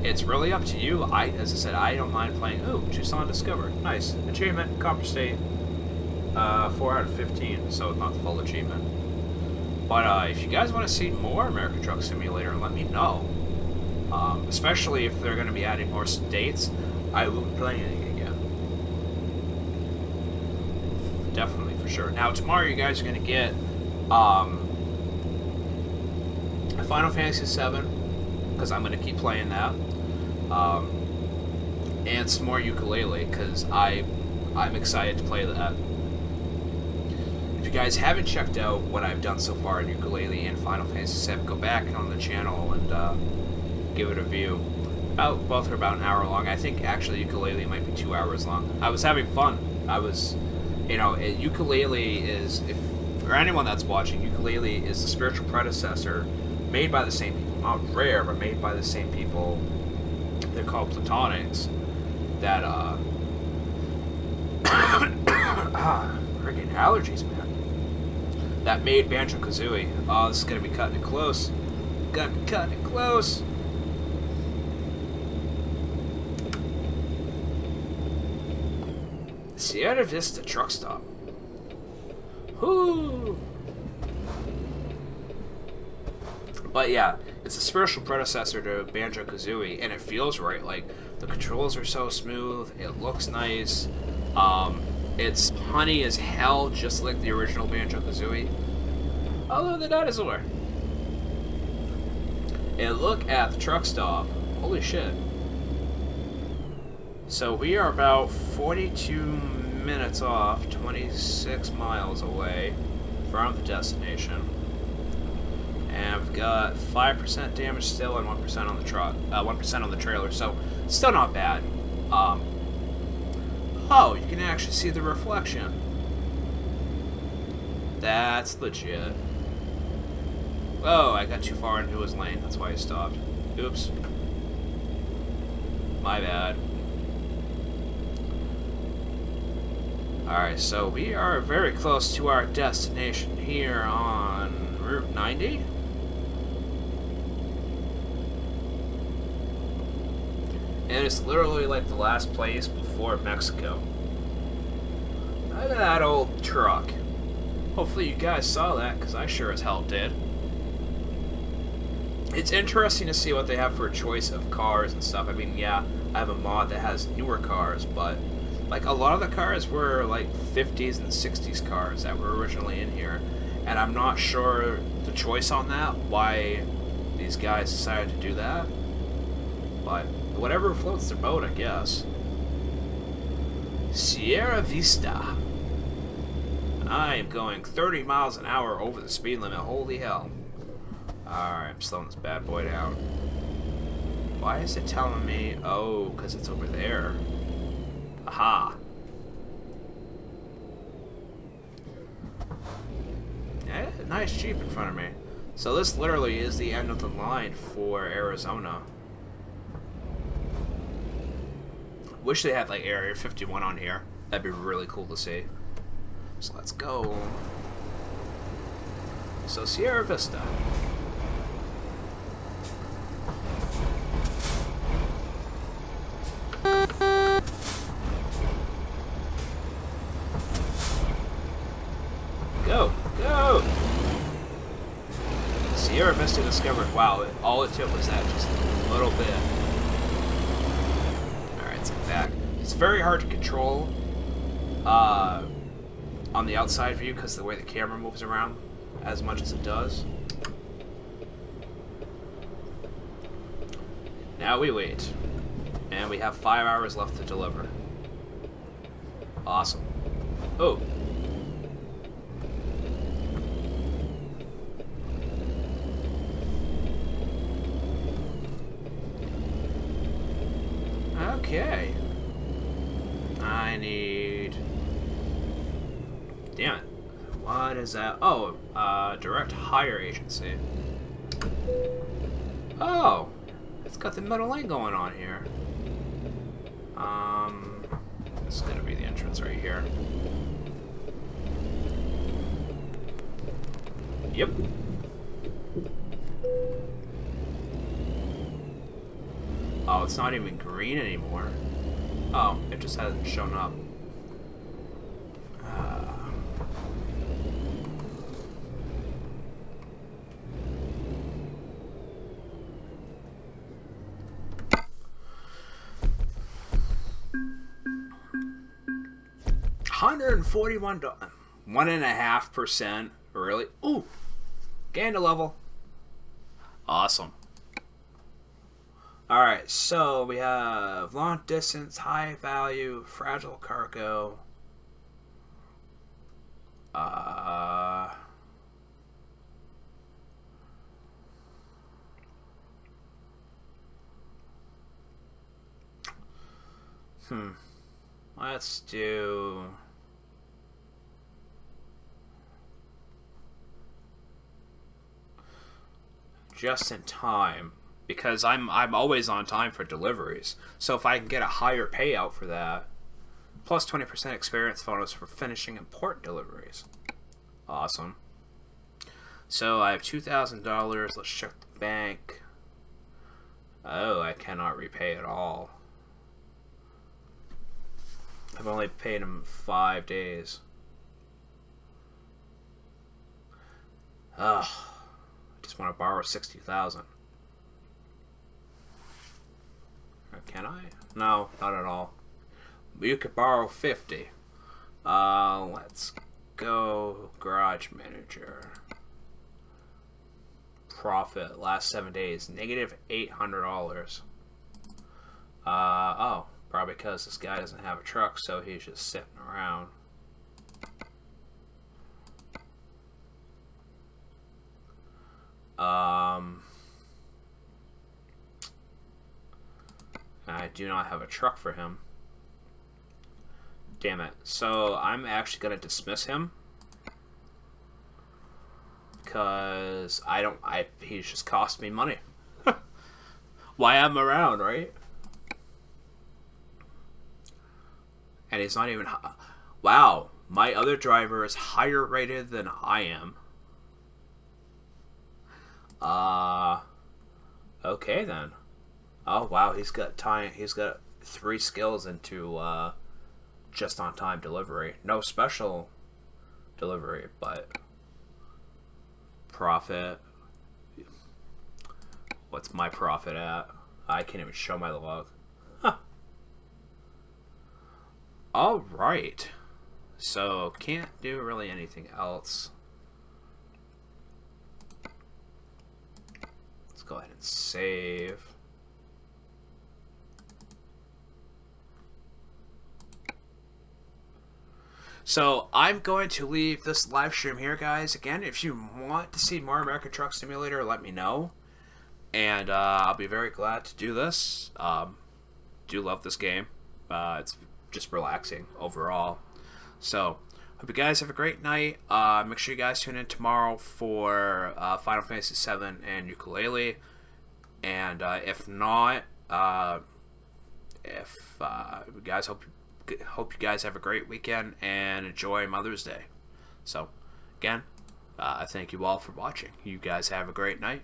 it's really up to you. As I said, I don't mind playing. Oh, Tucson discovered. Nice. Achievement, Copper State. 4 out of 15, so it's not full achievement. But if you guys want to see more American Truck Simulator, let me know. Especially if they're going to be adding more states, I will be playing it again. Definitely, for sure. Now, tomorrow you guys are going to get Final Fantasy VII, because I'm going to keep playing that. And some more ukulele, because I'm excited to play that. If you guys haven't checked out what I've done so far in ukulele and Final Fantasy VII, go back on the channel and give it a view. both are about an hour long. I think actually ukulele might be 2 hours long. I was having fun. I was, ukulele is, if for anyone that's watching, ukulele is the spiritual predecessor made by the same people. Not rare, but made by the same people. They're called platonics. That freaking allergies, man. That made Banjo-Kazooie. Oh, this is gonna be cutting it close. Gonna be cutting it close. Sierra Vista truck stop. Whoo! But yeah, it's a spiritual predecessor to Banjo-Kazooie, and it feels right. Like, the controls are so smooth, it looks nice. It's punny as hell, just like the original Banjo-Kazooie. Although the dinosaur. And look at the truck stop. Holy shit. So we are about 42 minutes off, 26 miles away from the destination. And we've got 5% damage still and 1% on the truck, 1% on the trailer, so still not bad. Oh, you can actually see the reflection. That's legit. Oh, I got too far into his lane, that's why he stopped. Oops. My bad. Alright, so we are very close to our destination here on Route 90. And it's literally like the last place before Mexico. Look at that old truck. Hopefully you guys saw that, because I sure as hell did. It's interesting to see what they have for a choice of cars and stuff. I mean, yeah, I have a mod that has newer cars, but like a lot of the cars were like 50s and 60s cars that were originally in here. And I'm not sure the choice on that, why these guys decided to do that. But whatever floats their boat, I guess. Sierra Vista. I am going 30 miles an hour over the speed limit. Holy hell. Alright, I'm slowing this bad boy down. Why is it telling me? Oh, because it's over there. Aha. Yeah, nice Jeep in front of me. So this literally is the end of the line for Arizona. Wish they had like Area 51 on here. That'd be really cool to see. So let's go. So Sierra Vista. Go, go! Sierra Vista discovered. Wow, all it took was that just a little bit. Alright, let's get back. It's very hard to control on the outside view because the way the camera moves around as much as it does. Now we wait. And we have 5 hours left to deliver. Awesome. Oh. Okay. I need... Damn it. What is that? Oh, direct hire agency. Oh. It's got the middle lane going on here. This is gonna be the entrance right here. Yep. Oh, it's not even green anymore. Oh, it just hasn't shown up. $141, 1.5%. Really? Ooh, gained a level. Awesome. Alright, so we have long distance, high value, fragile cargo. Let's do... just in time, because I'm always on time for deliveries. So if I can get a higher payout for that, plus 20% experience bonus for finishing important deliveries. Awesome. So I have $2,000. Let's check the bank. Oh, I cannot repay at all. I've only paid him 5 days. Ugh. I just want to borrow 60,000. Can I? No, not at all. You could borrow 50. Let's go garage manager. Profit last 7 days, negative $800. Oh, probably because this guy doesn't have a truck, so he's just sitting around. I do not have a truck for him. Damn it. So I'm actually going to dismiss him. Because he's just cost me money. Why I'm around, right? And he's not even... Wow. My other driver is higher rated than I am. Okay then. Oh wow, he's got 3 skills into just on time delivery. No special delivery, but profit. What's my profit at? I can't even show my log. Huh. Alright. So can't do really anything else. Let's go ahead and save. So I'm going to leave this live stream here, guys. Again, if you want to see more American Truck Simulator, let me know. And I'll be very glad to do this. Do love this game. It's just relaxing overall. So, hope you guys have a great night. Make sure you guys tune in tomorrow for Final Fantasy VII and Ukulele. And if not, you guys hope you guys have a great weekend and enjoy Mother's Day. So, again, thank you all for watching. You guys have a great night.